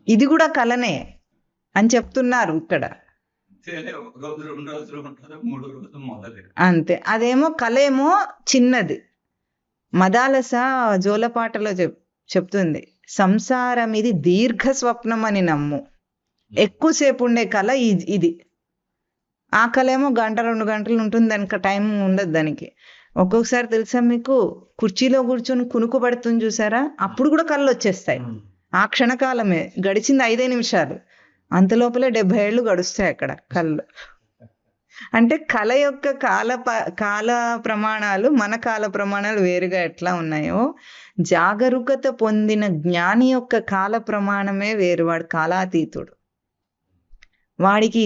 ఇది కూడా కలనే అని చెప్తున్నారు ఇక్కడ. అంతే, అదేమో కలేమో చిన్నది. మదాలస జోలపాటలో చెప్తుంది, సంసారం ఇది దీర్ఘ స్వప్నం అని నమ్ము. ఎక్కువసేపు ఉండే కళ ఇది. ఆ కళ ఏమో 1-2 గంటలు ఉంటుంది, దానికి టైం ఉండదు దానికి. ఒక్కొక్కసారి తెలుసా మీకు, కుర్చీలో కూర్చొని కునుకు పడుతుంది చూసారా, అప్పుడు కూడా కళ్ళు వచ్చేస్తాయి. ఆ క్షణకాలమే, గడిచింది 5 నిమిషాలు, అంతలోపలే 70 ఏళ్ళు గడుస్తాయి అక్కడ కళ్ళు. అంటే కళ యొక్క కాల ప్రమాణాలు మన కాల ప్రమాణాలు వేరుగా ఎట్లా ఉన్నాయో, జాగరూకత పొందిన జ్ఞాని యొక్క కాల ప్రమాణమే వేరు. వాడు కాలాతీతుడు. వాడికి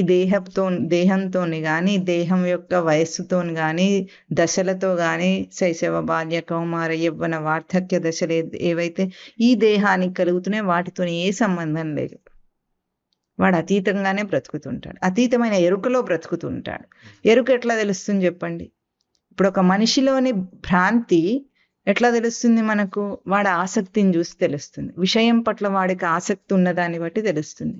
దేహంతో కానీ, దేహం యొక్క వయస్సుతో కానీ, దశలతో కానీ, శైశవ, బాల్య, కౌమార, యవ్వన, వార్ధక్య దశలు ఏవైతే ఈ దేహానికి కలుగుతున్నాయో వాటితో ఏ సంబంధం లేదు. వాడు అతీతంగానే బ్రతుకుతుంటాడు, అతీతమైన ఎరుకలో బ్రతుకుతుంటాడు. ఎరుక ఎట్లా తెలుస్తుంది చెప్పండి? ఇప్పుడు ఒక మనిషిలోని భ్రాంతి ఎట్లా తెలుస్తుంది మనకు? వాడి ఆసక్తిని చూసి తెలుస్తుంది. విషయం పట్ల వాడికి ఆసక్తి ఉన్నదాన్ని బట్టి తెలుస్తుంది.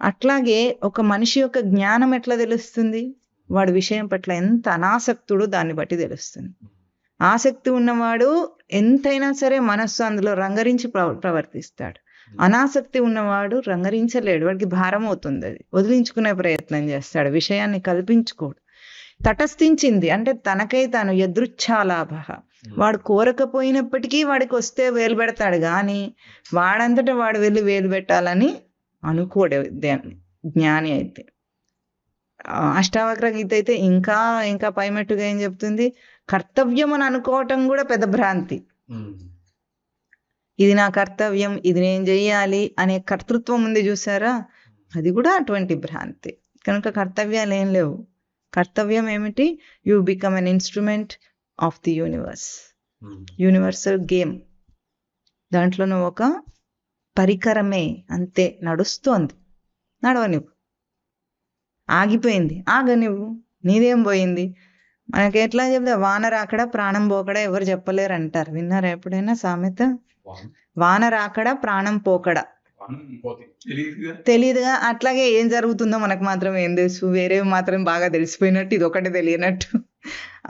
అట్లాగే ఒక మనిషి యొక్క జ్ఞానం ఎట్లా తెలుస్తుంది? వాడి విషయం పట్ల ఎంత అనాసక్తుడు దాన్ని బట్టి తెలుస్తుంది. ఆసక్తి ఉన్నవాడు ఎంతైనా సరే మనస్సు అందులో రంగరించి ప్రవర్తిస్తాడు. అనాసక్తి ఉన్నవాడు రంగరించలేడు, వాడికి భారం అవుతుంది, అది వదిలించుకునే ప్రయత్నం చేస్తాడు, విషయాన్ని కల్పించుకోడు. తటస్థించింది అంటే తనకై తాను యదృచ్ఛాలాభ, వాడు కోరకపోయినప్పటికీ వాడికి వస్తే వేలు పెడతాడు, కానీ వాడంతటా వాడు వెళ్ళి వేలు పెట్టాలని అనుకోడు జ్ఞాని అయితే. అష్టావక్ర గీత అయితే ఇంకా ఇంకా పైమెట్టుగా ఏం చెప్తుంది? కర్తవ్యం అని అనుకోవటం కూడా పెద్ద భ్రాంతి. ఇది నా కర్తవ్యం, ఇది నేను చెయ్యాలి అనే కర్తృత్వం ఉంది చూసారా, అది కూడా అటువంటి భ్రాంతి. కనుక కర్తవ్యాలు ఏం లేవు. కర్తవ్యం ఏమిటి? You become an instrument of the universe, universal game. దాంట్లో నువ్వు ఒక పరికరమే, అంతే. నడుస్తోంది, నడవనివ్వు. ఆగిపోయింది, ఆగనివ్వు. నీదేం పోయింది? మనకి ఎట్లా చెప్తే, వాన రాకడ ప్రాణం పోకడ ఎవరు చెప్పలేరు అంటారు. విన్నారా ఎప్పుడైనా సామెత? వాన రాకడ ప్రాణం పోకడ తెలియదుగా. అట్లాగే ఏం జరుగుతుందో మనకు మాత్రం ఏం తెలుసు, వేరే మాత్రం బాగా తెలిసిపోయినట్టు ఇది ఒకటి తెలియనట్టు.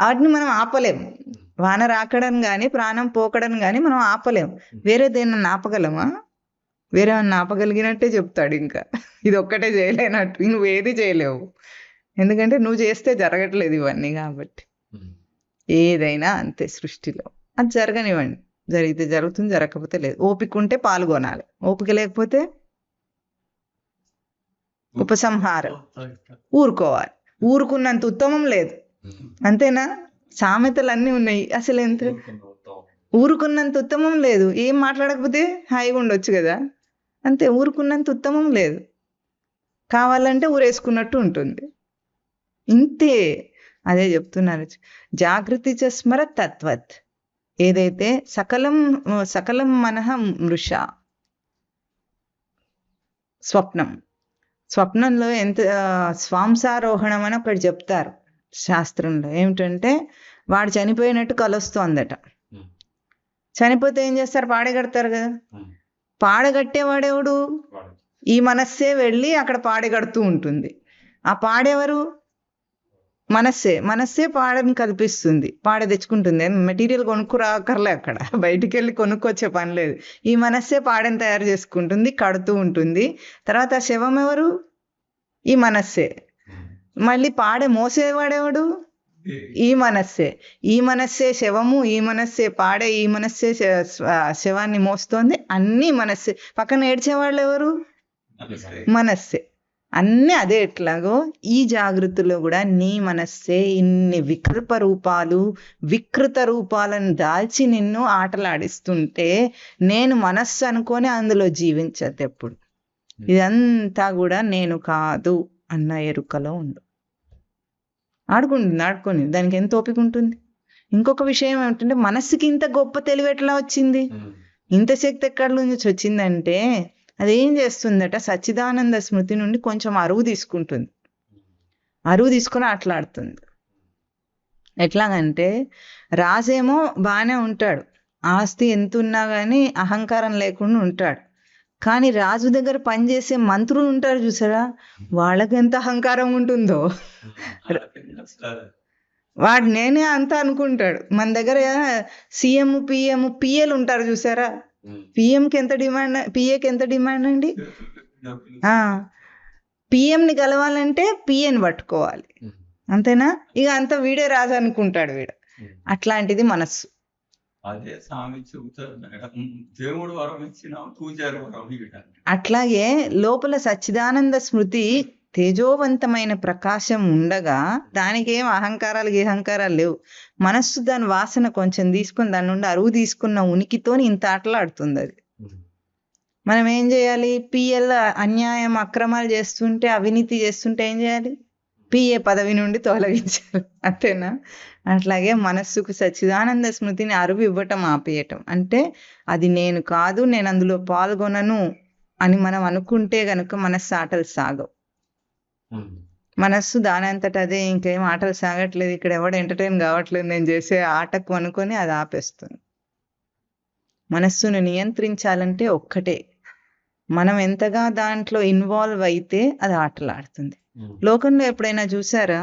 వాటిని మనం ఆపలేం. వాన రాకడం కానీ ప్రాణం పోకడం కానీ మనం ఆపలేం. వేరే దేన్ని ఆపగలమా? వేరే ఆపగలిగినట్టే చెప్తాడు. ఇంకా ఇది ఒక్కటే చేయలేనట్టు నువ్వు ఏది చేయలేవు, ఎందుకంటే నువ్వు చేస్తే జరగట్లేదు ఇవన్నీ. కాబట్టి ఏదైనా అంతే సృష్టిలో, అది జరగనివ్వండి. జరిగితే జరుగుతుంది, జరగకపోతే లేదు. ఓపిక ఉంటే పాల్గొనాలి, ఓపిక లేకపోతే ఉపసంహారం, ఊరుకోవాలి. ఊరుకున్నంత ఉత్తమం లేదు, అంతేనా? సామెతలు అన్నీ ఉన్నాయి. అసలు ఎంత ఊరుకున్నంత ఉత్తమం లేదు. ఏం మాట్లాడకపోతే హాయిగా ఉండొచ్చు కదా, అంతే. ఊరుకున్నంత ఉత్తమం లేదు. కావాలంటే ఊరేసుకున్నట్టు ఉంటుంది, ఇంతే. అదే చెప్తున్నారు, జాగృతి చ స్మర తత్వత్. ఏదైతే సకలం మనః మృష, స్వప్నంలో ఎంత స్వాంసారోహణం అని ఒకటి చెప్తారు శాస్త్రంలో. ఏమిటంటే వాడు చనిపోయినట్టు కలొస్తోందట. చనిపోతే ఏం చేస్తారు? పాడగడతారు కదా. పాడగట్టేవాడెవడు? ఈ మనస్సే వెళ్ళి అక్కడ పాడగడుతూ ఉంటుంది. ఆ పాడెవరు? మనస్సే పాడని కల్పిస్తుంది, పాడ తెచ్చుకుంటుంది. మెటీరియల్ కొనుక్కురాకర్లే, అక్కడ బయటికి వెళ్ళి కొనుక్కొచ్చే పని లేదు. ఈ మనస్సే పాడని తయారు చేసుకుంటుంది, కడుతూ ఉంటుంది. తర్వాత ఆ శవం ఎవరు? ఈ మనస్సే. మళ్ళీ పాడే మోసేవాడెవడు? ఈ మనస్సే శవము, ఈ మనస్సే పాడే, ఈ మనస్సే శవాన్ని మోస్తోంది. అన్నీ మనస్సే. పక్కన ఏడ్చేవాళ్ళు ఎవరు? మనస్సే. అన్నీ అదే. ఎట్లాగో ఈ జాగృతిలో కూడా నీ మనస్సే ఇన్ని వికృత రూపాలను దాల్చి నిన్ను ఆటలాడిస్తుంటే నేను మనస్సు అనుకొని అందులో జీవించద్దు ఎప్పుడు. ఇదంతా కూడా నేను కాదు అన్న ఎరుకలో ఉండు. ఆడుకొని దానికి ఎంత ఓపిక ఉంటుంది. ఇంకొక విషయం ఏమిటంటే, మనస్సుకి ఇంత గొప్ప తెలివి ఎట్లా వచ్చింది, ఇంత శక్తి ఎక్కడి నుంచి వచ్చిందంటే, అదేం చేస్తుందట, సచ్చిదానంద స్మృతి నుండి కొంచెం అరువు తీసుకుంటుంది. అరువు తీసుకొని ఆటలాడుతుంది. ఎట్లాగంటే, రాజేమో బాగానే ఉంటాడు, ఆస్తి ఎంత ఉన్నా కానీ అహంకారం లేకుండా ఉంటాడు. కానీ రాజు దగ్గర పనిచేసే మంత్రులు ఉంటారు చూసారా, వాళ్ళకి ఎంత అహంకారం ఉంటుందో. వాడు నేనే అంతా అనుకుంటాడు. మన దగ్గర సీఎం, పిఎం, పిఏలు ఉంటారు చూసారా, పిఎంకి ఎంత డిమాండ్, పిఏకి ఎంత డిమాండ్ అండి? పిఎంని కలవాలంటే పిఏని పట్టుకోవాలి, అంతేనా? ఇక అంత వీడే రాజు అనుకుంటాడు వీడు. అట్లాంటిది మనస్సు. అదే స్వామి చెబుతారు మేడం, దేవుడు వరం ఇచ్చినా పూజారి వరం ఇవ్వడానికి. అట్లాగే లోపల సచ్చిదానంద స్మృతి తేజోవంతమైన ప్రకాశం ఉండగా దానికి ఏం అహంకారాలు లేవు. మనస్సు దాని వాసన కొంచెం తీసుకొని దాని నుండి అరువు తీసుకున్న ఉనికితో ఇంత ఆటలాడుతుంది అది. మనం ఏం చేయాలి? పిఎల్ అన్యాయం అక్రమాలు చేస్తుంటే, అవినీతి చేస్తుంటే ఏం చేయాలి? పిఏ పదవి నుండి తొలగించారు, అంతేనా? అట్లాగే మనస్సుకు సచ్చిదానంద స్మృతిని అరువు ఇవ్వటం ఆపేయటం అంటే అది నేను కాదు, నేను అందులో పాల్గొనను అని మనం అనుకుంటే గనుక మనస్సు ఆటలు సాగవు. మనస్సు దానంతట అదే ఇంకేం ఆటలు సాగట్లేదు, ఇక్కడ ఎవడు ఎంటర్టైన్ కావట్లేదు నేను చేసే ఆటకు అనుకొని అది ఆపేస్తుంది. మనస్సును నియంత్రించాలంటే ఒక్కటే, మనం ఎంతగా దాంట్లో ఇన్వాల్వ్ అయితే అది ఆటలాడుతుంది. లోకంలో ఎప్పుడైనా చూసారా,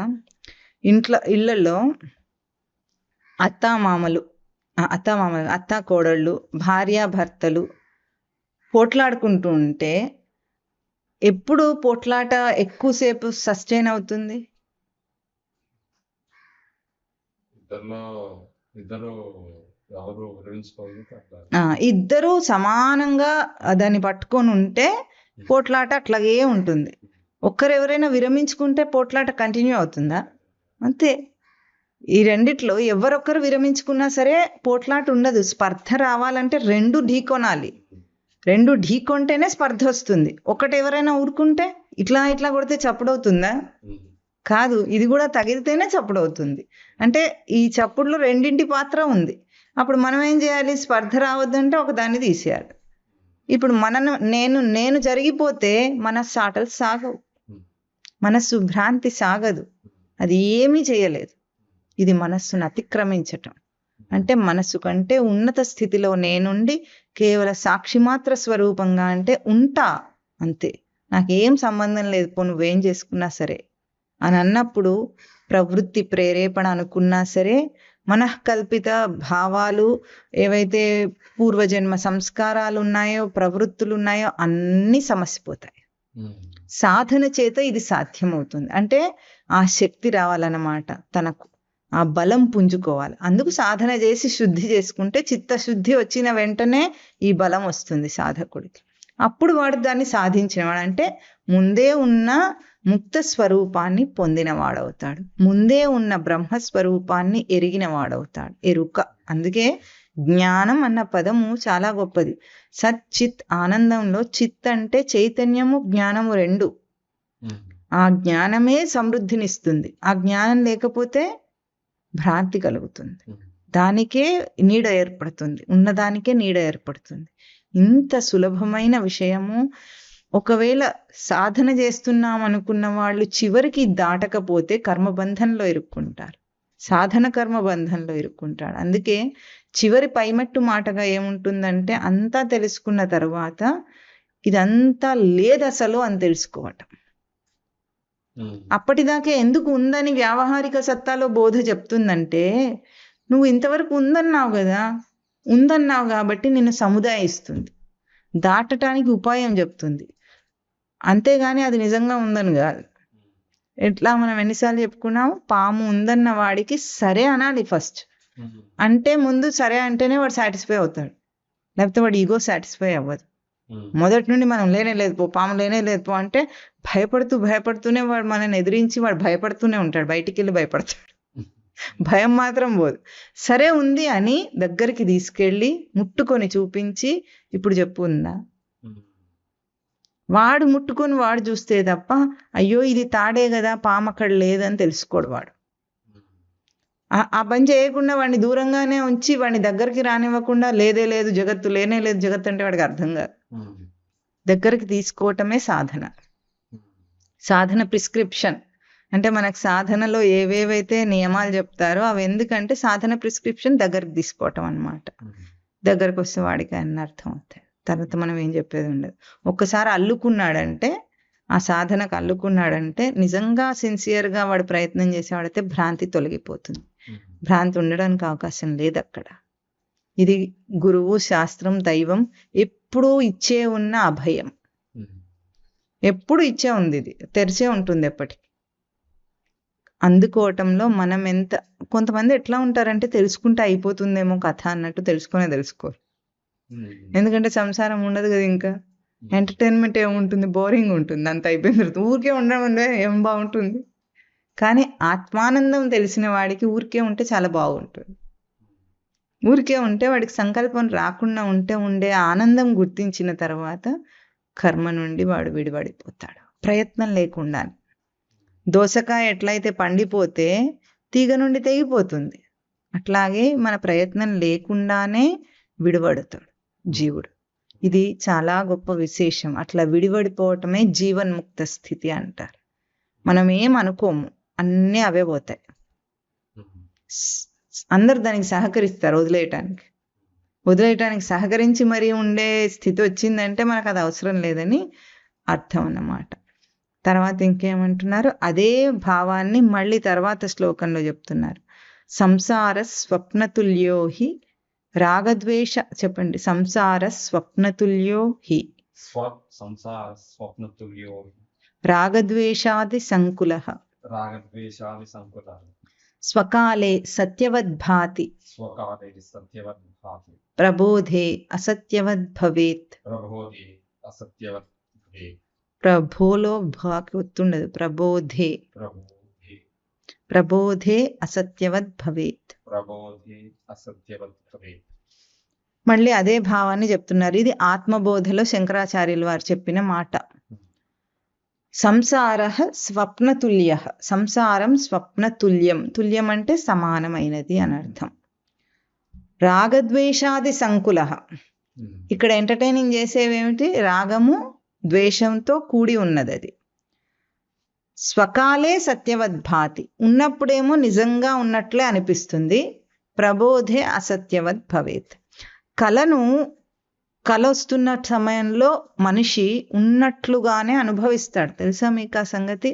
ఇళ్ళల్లో అత్తా కోడళ్ళు, భార్యాభర్తలు పోట్లాడుకుంటూ ఉంటే ఎప్పుడు పోట్లాట ఎక్కువసేపు సస్టైన్ అవుతుంది? ఇద్దరు సమానంగా దాన్ని పట్టుకొని ఉంటే పోట్లాట అట్లాగే ఉంటుంది. ఒక్కరెవరైనా విరమించుకుంటే పోట్లాట కంటిన్యూ అవుతుందా? అంతే. ఈ రెండిట్లో ఎవరొక్కరు విరమించుకున్నా సరే పోట్లాట ఉండదు. స్పర్ధ రావాలంటే రెండు ఢీకొనాలి, రెండు ఢీకొంటేనే స్పర్ధ వస్తుంది. ఒకటి ఎవరైనా ఊరుకుంటే ఇట్లా కొడితే చప్పుడవుతుందా? కాదు, ఇది కూడా తగిలితేనే చప్పుడవుతుంది. అంటే ఈ చప్పుడులో రెండింటి పాత్ర ఉంది. అప్పుడు మనం ఏం చేయాలి? స్పర్ధ రావద్దంటే ఒకదాన్ని తీసేయాలి. ఇప్పుడు నేను జరిగిపోతే మనస్సు ఆటలు సాగవు, మనస్సు భ్రాంతి సాగదు, అది ఏమీ చేయలేదు. ఇది మనస్సును అతిక్రమించటం అంటే మనస్సు కంటే ఉన్నత స్థితిలో నేనుండి కేవల సాక్షిమాత్ర స్వరూపంగా అంటే ఉంటా, అంతే, నాకేం సంబంధం లేదు, పో నువ్వేం చేసుకున్నా సరే అని అన్నప్పుడు ప్రవృత్తి ప్రేరేపణ అనుకున్నా సరే మనఃకల్పిత భావాలు ఏవైతే పూర్వజన్మ సంస్కారాలు ఉన్నాయో, ప్రవృత్తులు ఉన్నాయో అన్నీ సమసిపోతాయి. సాధన చేత ఇది సాధ్యమవుతుంది. అంటే ఆ శక్తి రావాలన్నమాట, తనకు ఆ బలం పుంజుకోవాలి. అందుకు సాధన చేసి శుద్ధి చేసుకుంటే చిత్తశుద్ధి వచ్చిన వెంటనే ఈ బలం వస్తుంది సాధకుడికి. అప్పుడు వాడు దాన్ని సాధించినవాడు అంటే ముందే ఉన్న ముక్త స్వరూపాన్ని పొందిన వాడవుతాడు, ముందే ఉన్న బ్రహ్మస్వరూపాన్ని ఎరిగిన వాడవుతాడు. ఎరుక. అందుకే జ్ఞానం అన్న పదము చాలా గొప్పది. సత్ చిత్ ఆనందంలో చిత్ అంటే చైతన్యము, జ్ఞానము రెండు. ఆ జ్ఞానమే సమృద్ధినిస్తుంది. ఆ జ్ఞానం లేకపోతే భ్రాంతి కలుగుతుంది, దానికే నీడ ఏర్పడుతుంది, ఉన్నదానికే నీడ ఏర్పడుతుంది. ఇంత సులభమైన విషయము ఒకవేళ సాధన చేస్తున్నాం అనుకున్న వాళ్ళు చివరికి దాటకపోతే కర్మబంధంలో ఇరుక్కుంటారు, సాధన కర్మబంధంలో ఇరుక్కుంటాడు. అందుకే చివరి పైమట్టు మాటగా ఏముంటుందంటే అంతా తెలుసుకున్న తర్వాత ఇదంతా లేదసలు అని తెలుసుకోవటం. అప్పటిదాకా ఎందుకు ఉందని వ్యావహారిక సత్తాలో బోధ చెప్తుందంటే నువ్వు ఇంతవరకు ఉందన్నావు కదా, ఉందన్నావు కాబట్టి నిన్ను సముదాయిస్తుంది, దాటటానికి ఉపాయం చెప్తుంది, అంతేగాని అది నిజంగా ఉందని కాదు. ఎట్లా మనం ఎన్నిసార్లు చెప్పుకున్నాము, పాము ఉందన్న వాడికి సరే అనాలి ఫస్ట్, అంటే ముందు సరే అంటేనే వాడు సాటిస్ఫై అవుతాడు, లేకపోతే వాడు ఈగో సాటిస్ఫై అవ్వదు. మొదటి నుండి మనం లేనే లేదు పో, పాము లేనే లేదు పో అంటే భయపడుతూనే వాడు మనల్ని ఎదిరించి వాడు భయపడుతూనే ఉంటాడు, బయటికి వెళ్ళి భయపడతాడు, భయం మాత్రం పోదు. సరే ఉంది అని దగ్గరికి తీసుకెళ్ళి ముట్టుకొని చూపించి ఇప్పుడు చెప్పు ఉందా, వాడు ముట్టుకొని వాడు చూస్తే తప్ప అయ్యో ఇది తాడే కదా పాము అక్కడ లేదని తెలుసుకోడు వాడు. ఆ పని చేయకుండా వాడిని దూరంగానే ఉంచి వాడిని దగ్గరికి రానివ్వకుండా లేదే లేదు జగత్తు, లేనే లేదు జగత్తు అంటే వాడికి అర్థం కాదు. దగ్గరికి తీసుకోవటమే సాధన. సాధన ప్రిస్క్రిప్షన్ అంటే మనకు సాధనలో ఏవేవైతే నియమాలు చెప్తారో అవి ఎందుకంటే సాధన ప్రిస్క్రిప్షన్ దగ్గరికి తీసుకోవటం అన్నమాట. దగ్గరకు వస్తే వాడికి అన్న అర్థం అవుతాయి, తర్వాత మనం ఏం చెప్పేది ఉండదు. ఒక్కసారి అల్లుకున్నాడంటే, ఆ సాధనకు అల్లుకున్నాడంటే నిజంగా సిన్సియర్గా వాడు ప్రయత్నం చేసేవాడైతే భ్రాంతి తొలగిపోతుంది, భ్రాంతి ఉండడానికి అవకాశం లేదు అక్కడ. ఇది గురువు, శాస్త్రం, దైవం ఎప్పుడూ ఇచ్చే ఉన్న అభయం. ఎప్పుడు ఇచ్చే ఉంది, ఇది తెరిచే ఉంటుంది ఎప్పటికీ. అందుకోవటంలో మనం ఎంత, కొంతమంది ఎట్లా ఉంటారంటే తెలుసుకుంటే అయిపోతుందేమో కథ అన్నట్టు తెలుసుకోరు. ఎందుకంటే సంసారం ఉండదు కదా, ఇంకా ఎంటర్టైన్మెంట్ ఏముంటుంది, బోరింగ్ ఉంటుంది, అంత అయిపోయిన తర్వాత ఊరికే ఉండడం అంటే ఏం బాగుంటుంది. కానీ ఆత్మానందం తెలిసిన వాడికి ఊరికే ఉంటే చాలా బాగుంటుంది. ఊరికే ఉంటే వాడికి సంకల్పం రాకుండా ఉండే ఆనందం గుర్తించిన తర్వాత కర్మ నుండి వాడు విడిపడిపోతాడు, ప్రయత్నం లేకుండా. దోసకాయ ఎట్లయితే పండిపోతే తీగ నుండి తెగిపోతుంది, అట్లాగే మన ప్రయత్నం లేకుండానే విడిపడతాడు జీవుడు. ఇది చాలా గొప్ప విశేషం. అట్లా విడిపడిపోవటమే జీవన్ముక్త స్థితి అంటారు. మనం ఏం అనుకోము, అన్నీ అవే పోతాయి. అందరు దానికి సహకరిస్తారు, వదిలేయటానికి సహకరించి మరీ ఉండే స్థితి వచ్చిందంటే మనకు అది అవసరం లేదని అర్థం అన్నమాట. తర్వాత ఇంకేమంటున్నారు, అదే భావాన్ని మళ్ళీ తర్వాత శ్లోకంలో చెప్తున్నారు. సంసార స్వప్నతుల్యో హి రాగద్వేష, చెప్పండి, సంసార స్వప్నతుల్యో హి సంసార స్వప్నతుల్యో రాగద్వేషాది సంకులః స్వకాలే సత్యవద్భాతి ప్రబోధే అసత్యవద్భవేత్. ప్రభోలో భాకి ఒత్తుండదు, ప్రబోధే అసత్యవద్భవేత్. మళ్ళీ అదే భావాన్ని చెప్తున్నారు. ఇది ఆత్మబోధలో శంకరాచార్యులు వారు చెప్పిన మాట. సంసార స్వప్నతుల్య, సంసారం స్వప్నతుల్యం, తుల్యం అంటే సమానమైనది అని అర్థం. రాగద్వేషాది సంకుల, ఇక్కడ ఎంటర్టైనింగ్ చేసేవేమిటి, రాగము ద్వేషంతో కూడి ఉన్నది. అది స్వకాలే సత్యవద్భాతి, ఉన్నప్పుడేమో నిజంగా ఉన్నట్లే అనిపిస్తుంది. ప్రబోధే అసత్యవద్ భవేత్, కల వస్తున్న సమయంలో మనిషి ఉన్నట్లుగానే అనుభవిస్తాడు. తెలుసా మీకు ఆ సంగతి?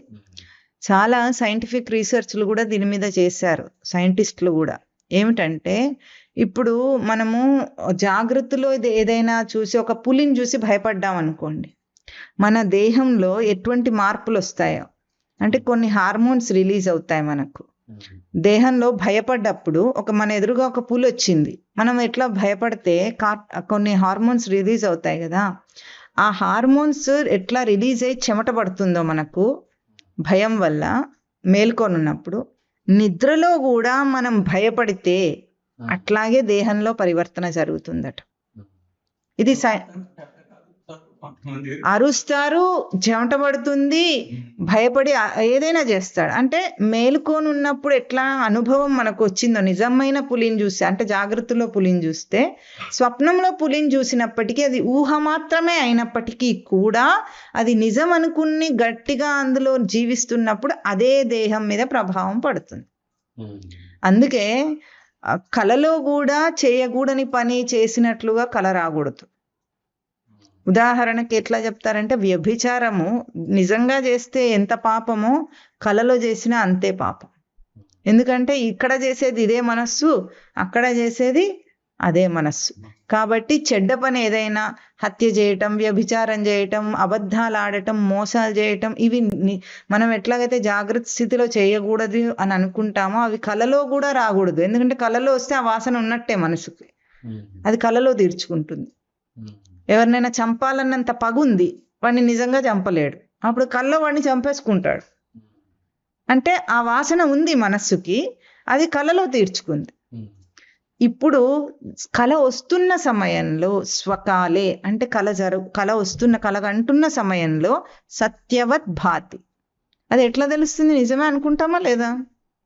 చాలా సైంటిఫిక్ రీసెర్చ్లు కూడా దీని మీద చేశారు సైంటిస్టులు కూడా. ఏమిటంటే ఇప్పుడు మనము జాగ్రత్తలో ఏదైనా చూసి, ఒక పులిని చూసి భయపడ్డాం అనుకోండి, మన దేహంలో ఎటువంటి మార్పులు వస్తాయో, అంటే కొన్ని హార్మోన్స్ రిలీజ్ అవుతాయి మనకు దేహంలో. భయపడ్డప్పుడు మన ఎదురుగా ఒక పులి వచ్చింది, మనం ఎట్లా భయపడితే కొన్ని హార్మోన్స్ రిలీజ్ అవుతాయి కదా, ఆ హార్మోన్స్ ఎట్లా రిలీజ్ అయ్యి చెమట పడుతుందో మనకు భయం వల్ల మేల్కొనున్నప్పుడు, నిద్రలో కూడా మనం భయపడితే అట్లాగే దేహంలో పరివర్తన జరుగుతుందట. ఇది అరుస్తారు, చెమట పడుతుంది, భయపడి ఏదైనా చేస్తాడు. అంటే మేలుకోనున్నప్పుడు ఎట్లా అనుభవం మనకు వచ్చిందో, నిజమైన పులిని చూస్తే, అంటే జాగ్రత్తలో పులిని చూస్తే, స్వప్నంలో పులిని చూసినప్పటికీ అది ఊహ మాత్రమే అయినప్పటికీ కూడా అది నిజం అనుకుని గట్టిగా అందులో జీవిస్తున్నప్పుడు అదే దేహం మీద ప్రభావం పడుతుంది. అందుకే కలలో కూడా చేయకూడని పని చేసినట్లుగా కల రాకూడదు. ఉదాహరణకి ఎట్లా చెప్తారంటే, వ్యభిచారము నిజంగా చేస్తే ఎంత పాపమో కలలో చేసినా అంతే పాపం. ఎందుకంటే ఇక్కడ చేసేది ఇదే మనస్సు, అక్కడ చేసేది అదే మనస్సు. కాబట్టి చెడ్డ పని ఏదైనా, హత్య చేయటం, వ్యభిచారం చేయటం, అబద్ధాలు ఆడటం, మోసాలు చేయటం, ఇవి మనం ఎట్లాగైతే జాగ్రత్త స్థితిలో చేయకూడదు అని అనుకుంటామో అవి కలలో కూడా రాకూడదు. ఎందుకంటే కలలో వస్తే ఆ వాసన ఉన్నట్టే మనసుకి, అది కలలో తీర్చుకుంటుంది. ఎవరినైనా చంపాలన్నంత పగుంది, వాడిని నిజంగా చంపలేడు, అప్పుడు కల్లో వాడిని చంపేసుకుంటాడు. అంటే ఆ వాసన ఉంది మనస్సుకి, అది కలలో తీర్చుకుంది. ఇప్పుడు కల వస్తున్న సమయంలో స్వకాలే, అంటే కల వస్తున్న కలగంటున్న సమయంలో సత్యవత్ భాతి. అది ఎట్లా తెలుస్తుంది? నిజమే అనుకుంటామా లేదా?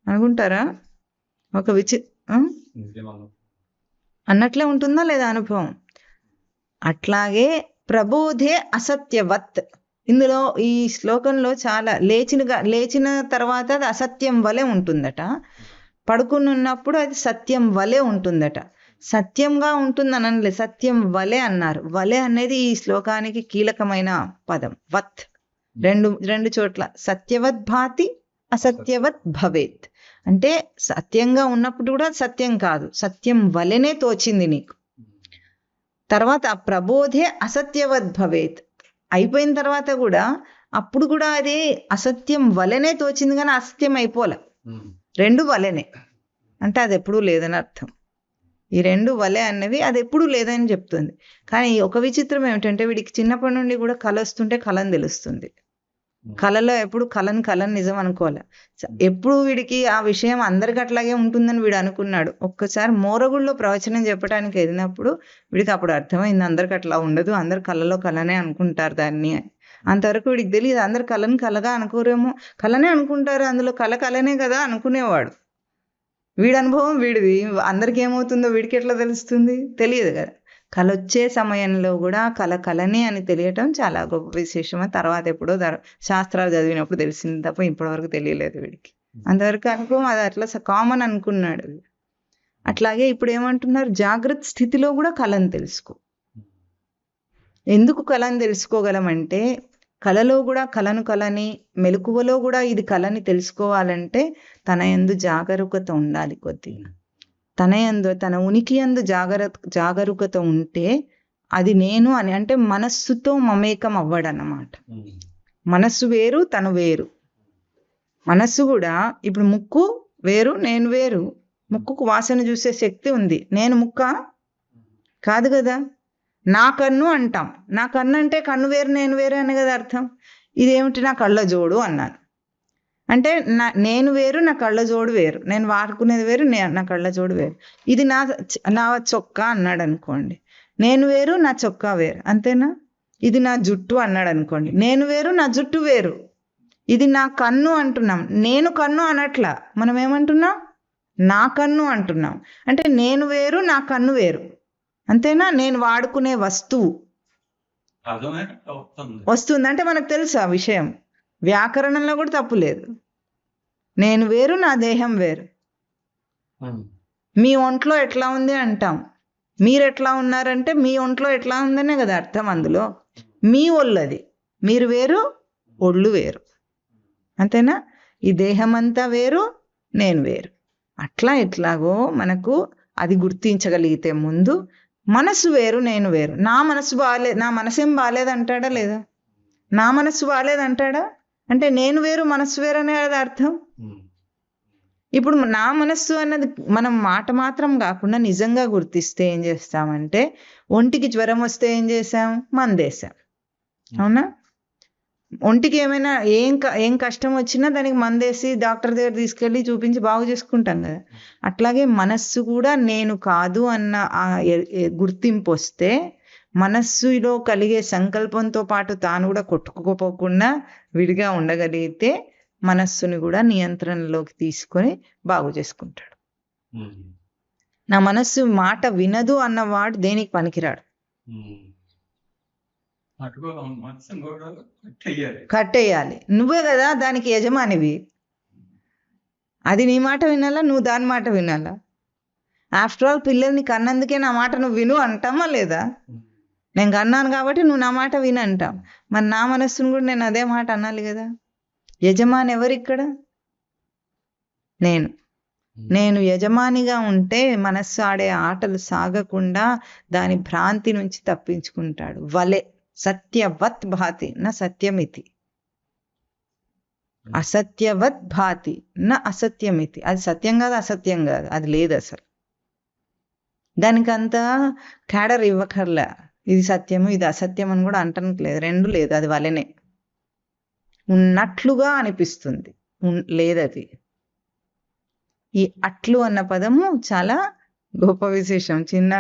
అనుకుంటారా? ఒక అన్నట్లే ఉంటుందా లేదా అనుభవం? అట్లాగే ప్రబోధే అసత్యవత్, ఇందులో ఈ శ్లోకంలో చాలా లేచిన తర్వాత అది అసత్యం వలె ఉంటుందట, పడుకుని ఉన్నప్పుడు అది సత్యం వలె ఉంటుందట. సత్యంగా ఉంటుందని అనలే, సత్యం వలె అన్నారు. వలె అనేది ఈ శ్లోకానికి కీలకమైన పదం. వత్ రెండు చోట్ల, సత్యవత్ భాతి, అసత్యవత్ భవేత్. అంటే సత్యంగా ఉన్నప్పుడు కూడా సత్యం కాదు, సత్యం వలెనే తోచింది నీకు. తర్వాత ప్రబోధే అసత్యవత్ భవేత్, అయిపోయిన తర్వాత కూడా అప్పుడు కూడా అది అసత్యం వలెనే తోచింది కానీ అసత్యం అయిపోలే, రెండు వలెనే. అంటే అది ఎప్పుడూ లేదని అర్థం. ఈ రెండు వలె అన్నవి అది ఎప్పుడూ లేదని చెప్తుంది. కానీ ఒక విచిత్రం ఏమిటంటే వీడికి చిన్నప్పటి నుండి కూడా కళ వస్తుంటే కళని తెలుస్తుంది. కళలో ఎప్పుడు కళని నిజం అనుకోలే. ఎప్పుడు వీడికి ఆ విషయం అందరికి అట్లాగే ఉంటుందని వీడు అనుకున్నాడు. ఒక్కసారి మోరగుళ్ళలో ప్రవచనం చెప్పడానికి వెళ్ళినప్పుడు వీడికి అప్పుడు అర్థమైంది అందరికి అట్లా ఉండదు, అందరు కళలో కళనే అనుకుంటారు దాన్ని. అంతవరకు వీడికి తెలియదు అందరు కళని కళగా అనుకోరేమో, కళనే అనుకుంటారు, అందులో కళనే కదా అనుకునేవాడు. వీడి అనుభవం వీడిది, అందరికి ఏమవుతుందో వీడికి ఎట్లా తెలుస్తుంది, తెలియదు కదా. కళ వచ్చే సమయంలో కూడా కళనే అని తెలియటం చాలా గొప్ప విశేషం. తర్వాత ఎప్పుడో శాస్త్రాలు చదివినప్పుడు తెలిసింది తప్ప ఇప్పటివరకు తెలియలేదు వీడికి. అంతవరకు అనుభవం అది అట్లా కామన్ అనుకున్నాడు. అట్లాగే ఇప్పుడు ఏమంటున్నారు, జాగ్రత్త స్థితిలో కూడా కళని తెలుసుకో. ఎందుకు కళని తెలుసుకోగలమంటే కళలో కూడా కళని, మెలకువలో కూడా ఇది కళని తెలుసుకోవాలంటే తన యందు జాగరూకత ఉండాలి కొద్దిగా. తన ఉనికి యందు జాగరూకత ఉంటే అది నేను అని, అంటే మనస్సుతో మమేకం అవ్వడన్నమాట. మనస్సు వేరు, తను వేరు. మనస్సు కూడా ఇప్పుడు ముక్కు వేరు, నేను వేరు. ముక్కుకు వాసన చూసే శక్తి ఉంది, నేను ముక్క కాదు కదా. నా కన్ను అంటాం, నా కన్ను అంటే కన్ను వేరు నేను వేరు అని కదా అర్థం. ఇదేమిటి, నా కళ్ళ జోడు అన్నాను అంటే నేను వేరు, నా కళ్ళ జోడు వేరు. నేను వాడుకునేది వేరు, నా కళ్ళ జోడు వేరు. ఇది నా చొక్కా అన్నాడు అనుకోండి, నేను వేరు, నా చొక్కా వేరు, అంతేనా. ఇది నా జుట్టు అన్నాడు అనుకోండి, నేను వేరు, నా జుట్టు వేరు. ఇది నా కన్ను అంటున్నాం, నేను కన్ను అనట్లా, మనం ఏమంటున్నాం, నా కన్ను అంటున్నాం. అంటే నేను వేరు, నా కన్ను వేరు, అంతేనా. నేను వాడుకునే వస్తువు వస్తుంది అంటే మనకు తెలుసు ఆ విషయం, వ్యాకరణంలో కూడా తప్పు లేదు. నేను వేరు, నా దేహం వేరు. మీ ఒంట్లో ఎట్లా ఉంది అంటాం, మీరు ఎట్లా ఉన్నారంటే మీ ఒంట్లో ఎట్లా ఉందనే కదా అర్థం. అందులో మీ ఒళ్ళది, మీరు వేరు, ఒళ్ళు వేరు, అంతేనా. ఈ దేహం అంతా వేరు, నేను వేరు. అట్లా ఎట్లాగో మనకు అది గుర్తించగలిగితే ముందు మనసు వేరు, నేను వేరు. నా మనసేం బాగాలేదంటాడా లేదా, నా మనస్సు బాగాలేదంటాడా అంటే నేను వేరు, మనస్సు వేరు అనే కదా అర్థం. ఇప్పుడు నా మనస్సు అన్నది మనం మాట మాత్రం కాకుండా నిజంగా గుర్తిస్తే ఏం చేస్తామంటే, ఒంటికి జ్వరం వస్తే ఏం చేసాం, మందేసాం, అవునా. ఒంటికి ఏమైనా ఏం కష్టం వచ్చినా దానికి మందేసి డాక్టర్ దగ్గర తీసుకెళ్ళి చూపించి బాగు చేసుకుంటాం కదా. అట్లాగే మనస్సు కూడా నేను కాదు అన్న గుర్తింపు వస్తే, మనస్సులో కలిగే సంకల్పంతో పాటు తాను కూడా కొట్టుకుపోకుండా విడిగా ఉండగలిగితే మనస్సుని కూడా నియంత్రణలోకి తీసుకొని బాగు చేసుకుంటాడు. నా మనస్సు మాట వినదు అన్నవాడు దేనికి పనికిరాడు. కట్టేయాలి, నువ్వే కదా దానికి యజమానివి. అది నీ మాట వినాలా, నువ్వు దాని మాట వినాలా. ఆఫ్టర్ ఆల్ పిల్లల్ని కన్నందుకే నా మాట నువ్వు విను అంటామా లేదా. నేను కన్నాను కాబట్టి నువ్వు నా మాట విను అంటాం. మరి నా మనస్సును కూడా నేను అదే మాట అనాలి కదా. యజమాని ఎవరిక్కడ, నేను యజమానిగా ఉంటే మనస్సు ఆడే ఆటలు సాగకుండా దాని భ్రాంతి నుంచి తప్పించుకుంటాడు. వలె సత్యవత్ భాతి నా సత్యమితి, అసత్యవత్ భాతి నా అసత్యమితి. అది సత్యం కాదు, అసత్యం కాదు, అది లేదు అసలు. దానికంతా క్యాడర్ ఇవ్వకర్లే, ఇది సత్యము ఇది అసత్యం అని కూడా అంటానికి లేదు, రెండు లేదు, అది వలెనే ఉన్నట్లుగా అనిపిస్తుంది, లేదది. ఈ అట్లు అన్న పదము చాలా గొప్ప విశేషం, చిన్న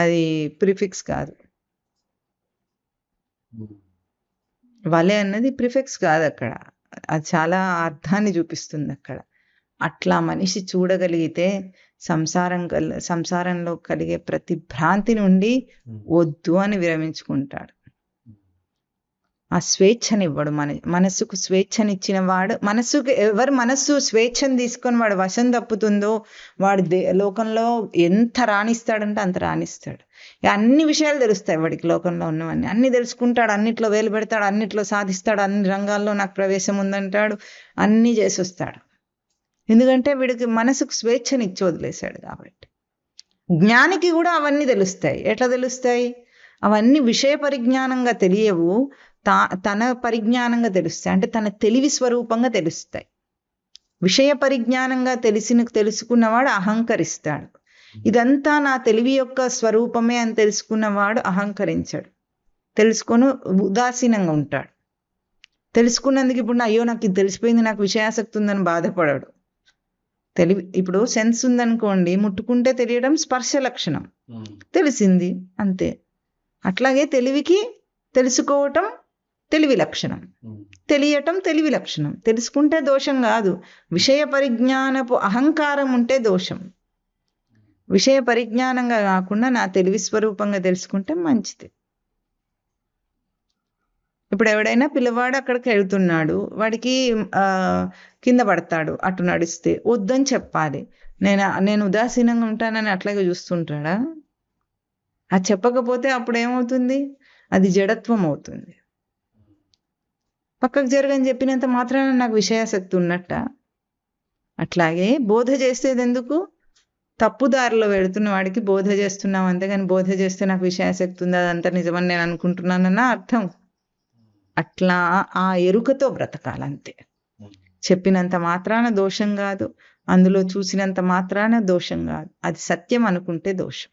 అది ప్రిఫిక్స్ కాదు. వలె అన్నది ప్రిఫిక్స్ కాదు అక్కడ, అది చాలా అర్థాన్ని చూపిస్తుంది అక్కడ. అట్లా మనిషి చూడగలిగితే సంసారంలో కలిగే ప్రతి భ్రాంతి నుండి వద్దు అని విరమించుకుంటాడు. ఆ స్వేచ్ఛనివ్వడు. మనస్సుకు స్వేచ్ఛనిచ్చిన వాడు, ఎవరు మనస్సు స్వేచ్ఛను తీసుకొని వాడు వశం తప్పుతుందో వాడు లోకంలో ఎంత రాణిస్తాడంటే అంత రాణిస్తాడు. అన్ని విషయాలు తెలుస్తాయి వాడికి, లోకంలో ఉన్నవన్నీ అన్ని తెలుసుకుంటాడు, అన్నిట్లో వేలు పెడతాడు, అన్నిట్లో సాధిస్తాడు, అన్ని రంగాల్లో నాకు ప్రవేశం ఉందంటాడు, అన్నీ చేసి వస్తాడు. ఎందుకంటే వీడికి మనసుకు స్వేచ్ఛనిచ్చి వదిలేశాడు కాబట్టి. జ్ఞానికి కూడా అవన్నీ తెలుస్తాయి. ఎట్లా తెలుస్తాయి? అవన్నీ విషయ పరిజ్ఞానంగా తెలియవు, తన పరిజ్ఞానంగా తెలుస్తాయి. అంటే తన తెలివి స్వరూపంగా తెలుస్తాయి. విషయ పరిజ్ఞానంగా తెలుసుకున్నవాడు అహంకరిస్తాడు. ఇదంతా నా తెలివి యొక్క స్వరూపమే అని తెలుసుకున్నవాడు అహంకరించాడు, తెలుసుకొని ఉదాసీనంగా ఉంటాడు. తెలుసుకున్నందుకు ఇప్పుడు అయ్యో నాకు ఇది తెలిసిపోయింది, నాకు విషయాసక్తి ఉందని బాధపడాడు. తెలివి ఇప్పుడు సెన్స్ ఉందనుకోండి, ముట్టుకుంటే తెలియడం స్పర్శ లక్షణం, తెలిసింది అంతే. అట్లాగే తెలివికి తెలుసుకోవటం తెలివి లక్షణం, తెలియటం తెలివి లక్షణం. తెలుసుకుంటే దోషం కాదు, విషయ పరిజ్ఞానపు అహంకారం ఉంటే దోషం. విషయ పరిజ్ఞానంగా కాకుండా నా తెలివి స్వరూపంగా తెలుసుకుంటే మంచిది. ఇప్పుడు ఎవడైనా పిల్లవాడు అక్కడికి వెళ్తున్నాడు, వాడికి కింద పడతాడు, అటు నడిస్తే వద్దని చెప్పాలి. నేను ఉదాసీనంగా ఉంటానని అట్లాగే చూస్తుంటాడా? అది చెప్పకపోతే అప్పుడు ఏమవుతుంది? అది జడత్వం అవుతుంది. పక్కకు జరగని చెప్పినంత మాత్రాన నాకు విషయాసక్తి ఉన్నట్ట. అట్లాగే బోధ చేసేది ఎందుకు? తప్పుదారిలో వెళుతున్న వాడికి బోధ చేస్తున్నాం, అంతేగాని బోధ చేస్తే నాకు విషయాసక్తి ఉంది అదంతా నిజమని నేను అనుకుంటున్నానన్నా అర్థం. అట్లా ఆ ఎరుకతో బ్రతకాలంతే. చెప్పినంత మాత్రాన దోషం కాదు, అందులో చూసినంత మాత్రాన దోషం కాదు. అది సత్యం అనుకుంటే దోషం.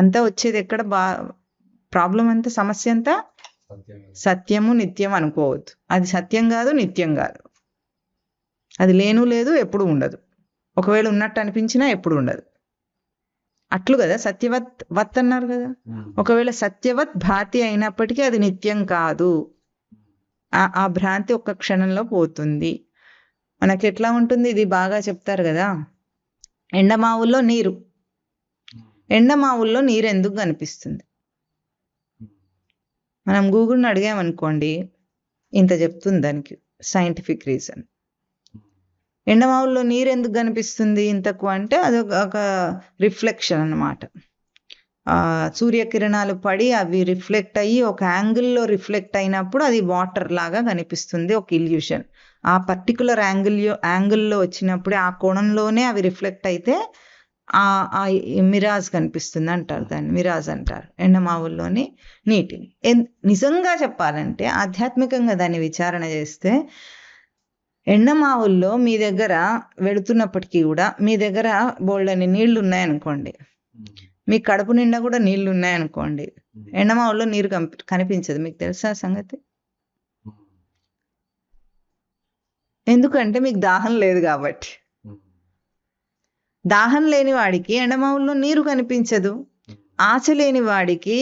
అంతా వచ్చేది ఎక్కడ ప్రాబ్లం అంతా, సమస్య అంతా సత్యము నిత్యం అనుకోవద్దు. అది సత్యం కాదు, నిత్యం కాదు. అది లేను లేదు, ఎప్పుడు ఉండదు. ఒకవేళ ఉన్నట్టు అనిపించినా ఎప్పుడు ఉండదు. అట్లు కదా వత్ అన్నారు కదా. ఒకవేళ సత్యవత్ భాతి అయినప్పటికీ అది నిత్యం కాదు. ఆ భ్రాంతి ఒక్క క్షణంలో పోతుంది. మనకి ఎట్లా ఉంటుంది? ఇది బాగా చెప్తారు కదా, ఎండమావుల్లో నీరు. ఎండమావుల్లో నీరు ఎందుకు కనిపిస్తుంది? మనం గూగుల్ని అడిగామనుకోండి, ఇంత చెప్తుంది దానికి సైంటిఫిక్ రీజన్. ఎండమావుల్లో నీరు ఎందుకు కనిపిస్తుంది ఇంతకు అంటే అది ఒక రిఫ్లెక్షన్ అన్నమాట. సూర్యకిరణాలు పడి అవి రిఫ్లెక్ట్ అయ్యి ఒక యాంగిల్లో రిఫ్లెక్ట్ అయినప్పుడు అది వాటర్ లాగా కనిపిస్తుంది, ఒక ఇల్యూషన్. ఆ పర్టికులర్ యాంగిల్లో వచ్చినప్పుడే, ఆ కోణంలోనే అవి రిఫ్లెక్ట్ అయితే ఆ మిరాజ్ కనిపిస్తుంది అంటారు. దాన్ని మిరాజ్ అంటారు, ఎండమావుల్లోని నీటిని. నిజంగా చెప్పాలంటే ఆధ్యాత్మికంగా దాన్ని విచారణ చేస్తే, ఎండమావుల్లో మీ దగ్గర వెళుతున్నప్పటికీ కూడా మీ దగ్గర బోల్డని నీళ్లు ఉన్నాయనుకోండి, మీ కడుపు నిండా కూడా నీళ్లు ఉన్నాయనుకోండి, ఎండమావుల్లో నీరు కనిపించదు. మీకు తెలుసా సంగతి? ఎందుకంటే మీకు దాహం లేదు కాబట్టి. దాహం లేని వాడికి ఎండమావుల్లో నీరు కనిపించదు. ఆశ లేని వాడికి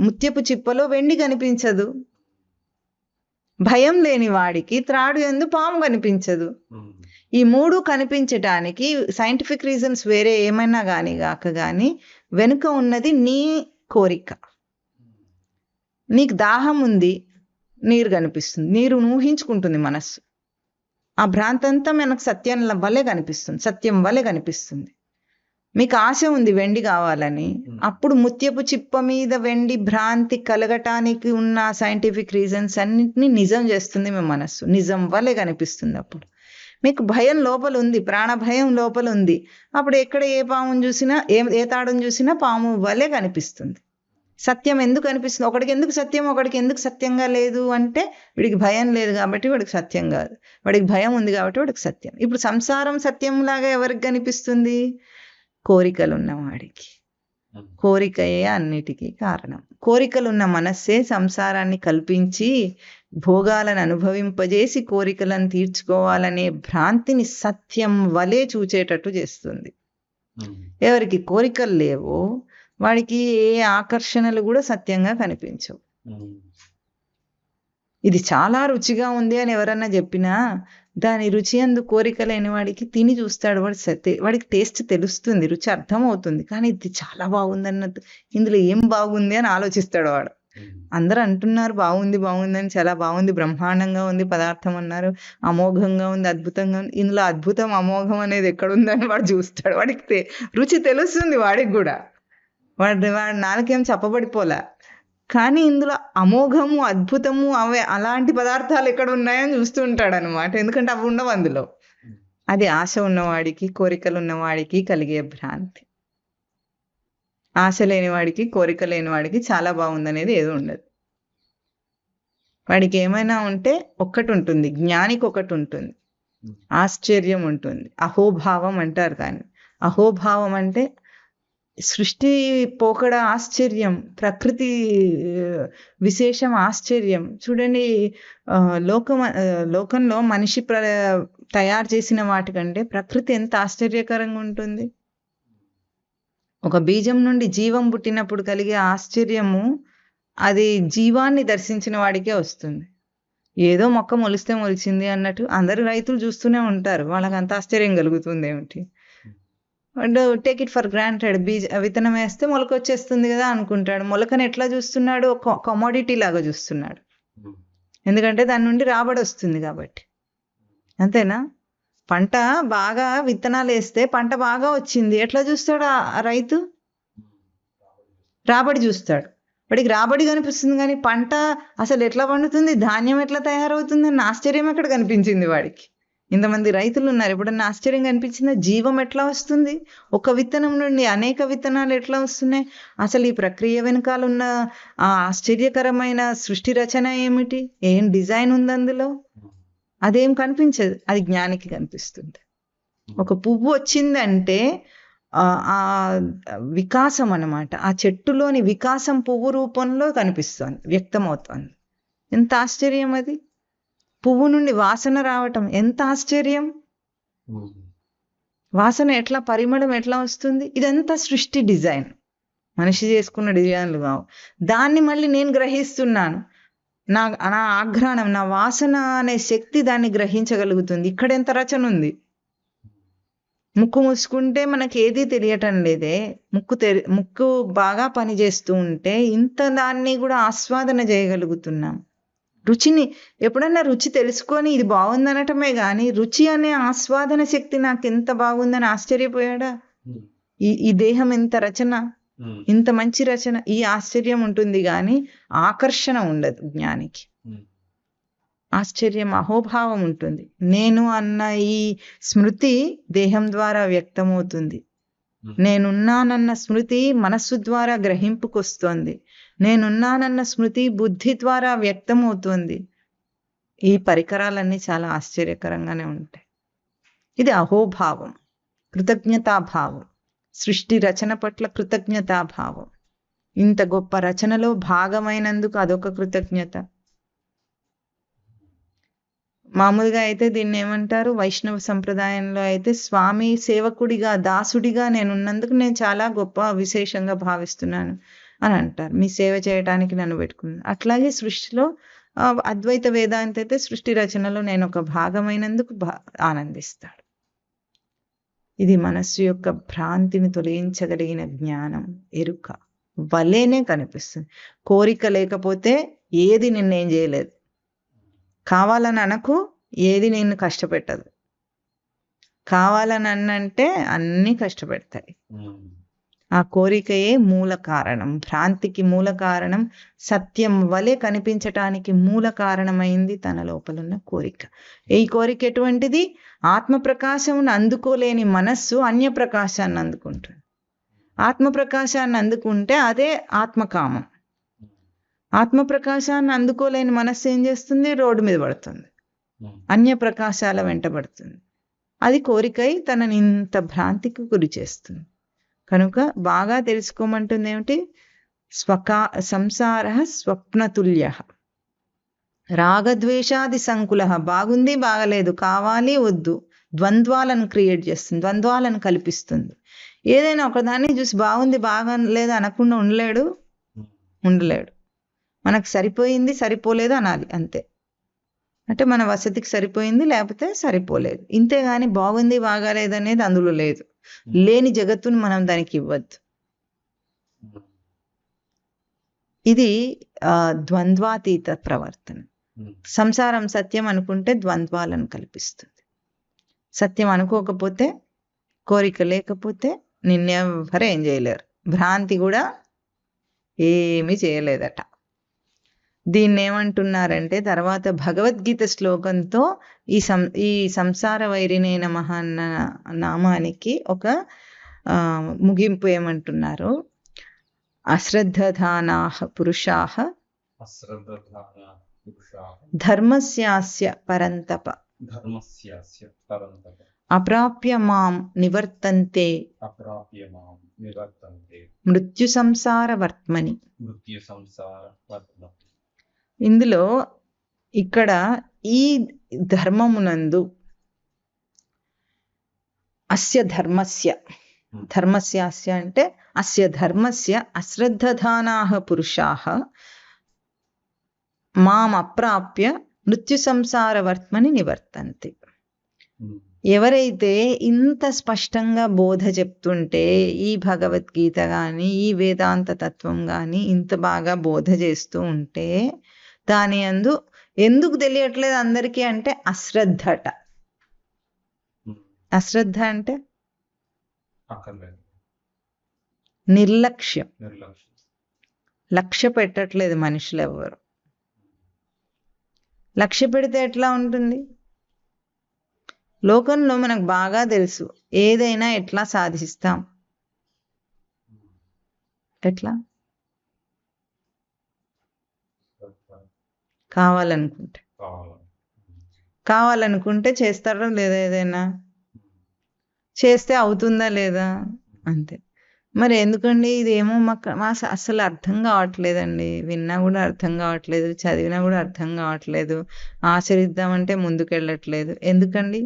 ముత్యపు చిప్పలో వెండి కనిపించదు. భయం లేని వాడికి త్రాడు యందు పాము కనిపించదు. ఈ మూడు కనిపించటానికి సైంటిఫిక్ రీజన్స్ వేరే ఏమైనా కానీ వెనుక ఉన్నది నీ కోరిక. నీకు దాహం ఉంది, నీరు కనిపిస్తుంది, నీరు ఊహించుకుంటుంది మనస్సు. ఆ భ్రాంతి అంతా మనకు సత్యం వల్లే కనిపిస్తుంది, సత్యం వల్లే కనిపిస్తుంది. మీకు ఆశ ఉంది వెండి కావాలని, అప్పుడు ముత్యపు చిప్ప మీద వెండి భ్రాంతి కలగటానికి ఉన్న సైంటిఫిక్ రీజన్స్ అన్నింటినీ నిజం చేస్తుంది మీ మనస్సు, నిజం వల్లే కనిపిస్తుంది. అప్పుడు మీకు భయం లోపల ఉంది, ప్రాణ భయం లోపల ఉంది, అప్పుడు ఎక్కడ ఏ పామును చూసినా ఏ తాడును చూసినా పాము వల్లే కనిపిస్తుంది. సత్యం ఎందుకు అనిపిస్తుంది? ఒకడికి ఎందుకు సత్యం, ఒకడికి ఎందుకు సత్యంగా లేదు అంటే, వీడికి భయం లేదు కాబట్టి వాడికి సత్యం కాదు, వాడికి భయం ఉంది కాబట్టి వాడికి సత్యం. ఇప్పుడు సంసారం సత్యంలాగా ఎవరికి కనిపిస్తుంది? కోరికలు ఉన్నవాడికి. కోరికయే అన్నిటికీ కారణం. కోరికలున్న మనస్సే సంసారాన్ని కల్పించి భోగాలను అనుభవింపజేసి కోరికలను తీర్చుకోవాలనే భ్రాంతిని సత్యం వలె చూచేటట్టు చేస్తుంది. ఎవరికి కోరికలు లేవో వాడికి ఏ ఆకర్షణలు కూడా సత్యంగా కనిపించవు. ఇది చాలా రుచిగా ఉంది అని ఎవరన్నా చెప్పినా దాని రుచి అందు కోరిక లేని వాడికి తిని చూస్తాడు, వాడికి టేస్ట్ తెలుస్తుంది, రుచి అర్థం అవుతుంది, కానీ ఇది చాలా బాగుంది అన్నట్టు ఇందులో ఏం బాగుంది అని ఆలోచిస్తాడు వాడు. అందరూ అంటున్నారు బాగుంది బాగుందని, చాలా బాగుంది, బ్రహ్మాండంగా ఉంది పదార్థం అన్నారు, అమోఘంగా ఉంది, అద్భుతంగా ఉంది. ఇందులో అద్భుతం అమోఘం అనేది ఎక్కడుందని వాడు చూస్తాడు. వాడికి రుచి తెలుస్తుంది వాడికి కూడా, వాడి నాలుకేం చెప్పబడిపోలే. కానీ ఇందులో అమోఘము అద్భుతము అలాంటి పదార్థాలు ఎక్కడ ఉన్నాయని చూస్తూ ఉంటాడు అనమాట. ఎందుకంటే అవి ఉండవు అందులో. అది ఆశ ఉన్నవాడికి, కోరికలు ఉన్నవాడికి కలిగే భ్రాంతి. ఆశ లేనివాడికి, కోరిక లేనివాడికి చాలా బాగుందనేది ఏదో ఉండదు. వాడికి ఏమైనా ఉంటే ఒక్కటి ఉంటుంది, జ్ఞానికి ఒకటి ఉంటుంది, ఆశ్చర్యం ఉంటుంది. అహోభావం అంటారు. కానీ అహోభావం అంటే సృష్టి పోకడ ఆశ్చర్యం, ప్రకృతి విశేషం ఆశ్చర్యం. చూడండి, లోకంలో మనిషి తయారు చేసిన వాటికంటే ప్రకృతి ఎంత ఆశ్చర్యకరంగా ఉంటుంది. ఒక బీజం నుండి జీవం పుట్టినప్పుడు కలిగే ఆశ్చర్యము అది జీవాన్ని దర్శించిన వాడికే వస్తుంది. ఏదో మొక్క మొలిస్తే మొలిచింది అన్నట్టు అందరు రైతులు చూస్తూనే ఉంటారు, వాళ్ళకి అంత ఆశ్చర్యం కలుగుతుంది ఏమిటి. Take it for granted. విత్తనం వేస్తే మొలక వచ్చేస్తుంది కదా అనుకుంటాడు. మొలకను ఎట్లా చూస్తున్నాడు? కమోడిటీ లాగా చూస్తున్నాడు. ఎందుకంటే దాని నుండి రాబడి వస్తుంది కాబట్టి. అంతేనా? పంట బాగా విత్తనాలు వేస్తే పంట బాగా వచ్చింది, ఎట్లా చూస్తాడు ఆ రైతు? రాబడి చూస్తాడు. వాడికి రాబడి కనిపిస్తుంది, కానీ పంట అసలు ఎట్లా పండుతుంది, ధాన్యం ఎట్లా తయారవుతుంది అన్న ఆశ్చర్యం ఎక్కడ కనిపించింది వాడికి? ఇంతమంది రైతులు ఉన్నారు, ఎప్పుడన్నా ఆశ్చర్యం కనిపించిందా? జీవం ఎట్లా వస్తుంది? ఒక విత్తనం నుండి అనేక విత్తనాలు ఎట్లా వస్తున్నాయి? అసలు ఈ ప్రక్రియ వెనకాల ఉన్న ఆ ఆశ్చర్యకరమైన సృష్టి రచన ఏమిటి? ఏం డిజైన్ ఉంది అందులో? అదేం కనిపించదు, అది జ్ఞానికి కనిపిస్తుంది. ఒక పువ్వు వచ్చిందంటే ఆ వికాసం అన్నమాట. ఆ చెట్టులోని వికాసం పువ్వు రూపంలో కనిపిస్తుంది, వ్యక్తమవుతుంది. ఎంత ఆశ్చర్యం అది! పువ్వు నుండి వాసన రావటం ఎంత ఆశ్చర్యం! వాసన ఎట్లా, పరిమళం ఎట్లా వస్తుంది? ఇదంతా సృష్టి డిజైన్, మనిషి చేసుకున్న డిజైన్లు కావు. దాన్ని మళ్ళీ నేను గ్రహిస్తున్నాను. నా ఆఘ్రాణం, నా వాసన అనే శక్తి దాన్ని గ్రహించగలుగుతుంది. ఇక్కడ ఎంత రచన ఉంది! ముక్కు మూసుకుంటే మనకి ఏది తెలియటం లేదే. ముక్కు బాగా పనిచేస్తూ ఉంటే ఇంత దాన్ని కూడా ఆస్వాదన చేయగలుగుతున్నాం. రుచిని ఎప్పుడన్నా రుచి తెలుసుకొని ఇది బాగుందనటమే కానీ రుచి అనే ఆస్వాదన శక్తి నాకు ఎంత బాగుందని ఆశ్చర్యపోయాడా? ఈ దేహం ఎంత రచన, ఇంత మంచి రచన, ఈ ఆశ్చర్యం ఉంటుంది కానీ ఆకర్షణ ఉండదు జ్ఞానికి. ఆశ్చర్యం, అహోభావం ఉంటుంది. నేను అన్న ఈ స్మృతి దేహం ద్వారా వ్యక్తమవుతుంది. నేనున్నానన్న స్మృతి మనస్సు ద్వారా గ్రహింపుకొస్తోంది. నేనున్నానన్న స్మృతి బుద్ధి ద్వారా వ్యక్తమవుతుంది. ఈ పరికరాలన్నీ చాలా ఆశ్చర్యకరంగానే ఉంటాయి. ఇది అహోభావం, కృతజ్ఞతాభావం, సృష్టి రచన పట్ల కృతజ్ఞతాభావం. ఇంత గొప్ప రచనలో భాగమైనందుకు అదొక కృతజ్ఞత. మామూలుగా అయితే దీన్ని ఏమంటారు, వైష్ణవ సంప్రదాయంలో అయితే స్వామి సేవకుడిగా, దాసుడిగా నేనున్నందుకు నేను చాలా గొప్ప విశేషంగా భావిస్తున్నాను అని అంటారు. మీ సేవ చేయడానికి నన్ను పెట్టుకున్నాను. అట్లాగే సృష్టిలో అద్వైత వేదాంత అయితే సృష్టి రచనలో నేను ఒక భాగమైనందుకు ఆనందిస్తాడు. ఇది మనస్సు యొక్క భ్రాంతిని తొలగించగలిగిన జ్ఞానం, ఎరుక వలేనే కనిపిస్తుంది. కోరిక లేకపోతే ఏది నిన్నేం చేయలేదు. కావాలని అనకు, ఏది నిన్ను కష్టపెట్టదు. కావాలని అన్నంటే అన్నీ కష్టపెడతాయి. ఆ కోరికయే మూల కారణం, భ్రాంతికి మూల కారణం, సత్యం వలె కనిపించటానికి మూల కారణమైంది తన లోపలున్న కోరిక. ఈ కోరిక ఎటువంటిది? ఆత్మప్రకాశమును అందుకోలేని మనస్సు అన్య ప్రకాశాన్ని అందుకుంటుంది. ఆత్మప్రకాశాన్ని అందుకుంటే అదే ఆత్మకామం. ఆత్మప్రకాశాన్ని అందుకోలేని మనస్సు ఏం చేస్తుంది? రోడ్డు మీద పడుతుంది, అన్య ప్రకాశాల వెంటబడుతుంది. అది కోరికై తనని ఇంత భ్రాంతికి గురి చేస్తుంది. కనుక బాగా తెలుసుకోమంటుంది ఏమిటి? సంసార స్వప్నతుల్య, రాగద్వేషాది సంకుల. బాగుంది బాగలేదు, కావాలి వద్దు, ద్వంద్వాలను క్రియేట్ చేస్తుంది, ద్వంద్వాలను కల్పిస్తుంది. ఏదైనా ఒకదాన్ని చూసి బాగుంది బాగలేదు అనకుండా ఉండలేడు. మనకు సరిపోయింది సరిపోలేదు అనాలి, అంతే. అంటే మన వసతికి సరిపోయింది, లేకపోతే సరిపోలేదు, ఇంతేగాని బాగుంది బాగాలేదు అనేది అందులో లేదు. లేని జగత్తును మనం దానికి ఇవ్వద్దు. ఇది ద్వంద్వాతీత ప్రవర్తన. సంసారం సత్యం అనుకుంటే ద్వంద్వాలను కల్పిస్తుంది. సత్యం అనుకోకపోతే, కోరిక లేకపోతే నిన్నెవ్వరు ఏం చేయలేరు. భ్రాంతి కూడా ఏమీ చేయలేదట. దీన్ని ఏమంటున్నారంటే తర్వాత భగవద్గీత శ్లోకంతో ఈ సంసార వైరినే నమః అన్న నామానికి ఒక ముగింపు ఏమంటున్నారు, అశ్రద్ధధానాః పురుషాః ధర్మస్యాస్య పరంతప అప్రాప్య మాం నివర్తంతే మృత్యు సంసార వర్త్మని. ఇందులో ఇక్కడ ఈ ధర్మమునందు అస్య ధర్మస్య అంటే అస్య ధర్మస్య అశ్రద్ధధానాః పురుషాః మాం అప్రాప్య మృత్యు సంసార వర్త్మని నివర్తంతే. ఎవరైతే ఇంత స్పష్టంగా బోధ చెప్తుంటే, ఈ భగవద్గీత కానీ ఈ వేదాంత తత్వం కానీ ఇంత బాగా బోధ చేస్తూ ఉంటే దాని యందు ఎందుకు తెలియట్లేదు అందరికీ అంటే అశ్రద్ధట. అశ్రద్ధ అంటే నిర్లక్ష్యం. లక్ష్య పెట్టట్లేదు మనుషులు ఎవరు. లక్ష్య పెడితే ఎట్లా ఉంటుంది? లోకంలో మనకు బాగా తెలుసు ఏదైనా ఎట్లా సాధిస్తాం. ఎట్లా? కావాలనుకుంటే చేస్తారో లేదా? ఏదైనా చేస్తే అవుతుందా లేదా? అంతే. మరి ఎందుకండి ఇదేమో మాకు అసలు అర్థం కావట్లేదండి. విన్నా కూడా అర్థం కావట్లేదు, చదివినా కూడా అర్థం కావట్లేదు, ఆచరిద్దామంటే ముందుకెళ్ళట్లేదు. ఎందుకండి?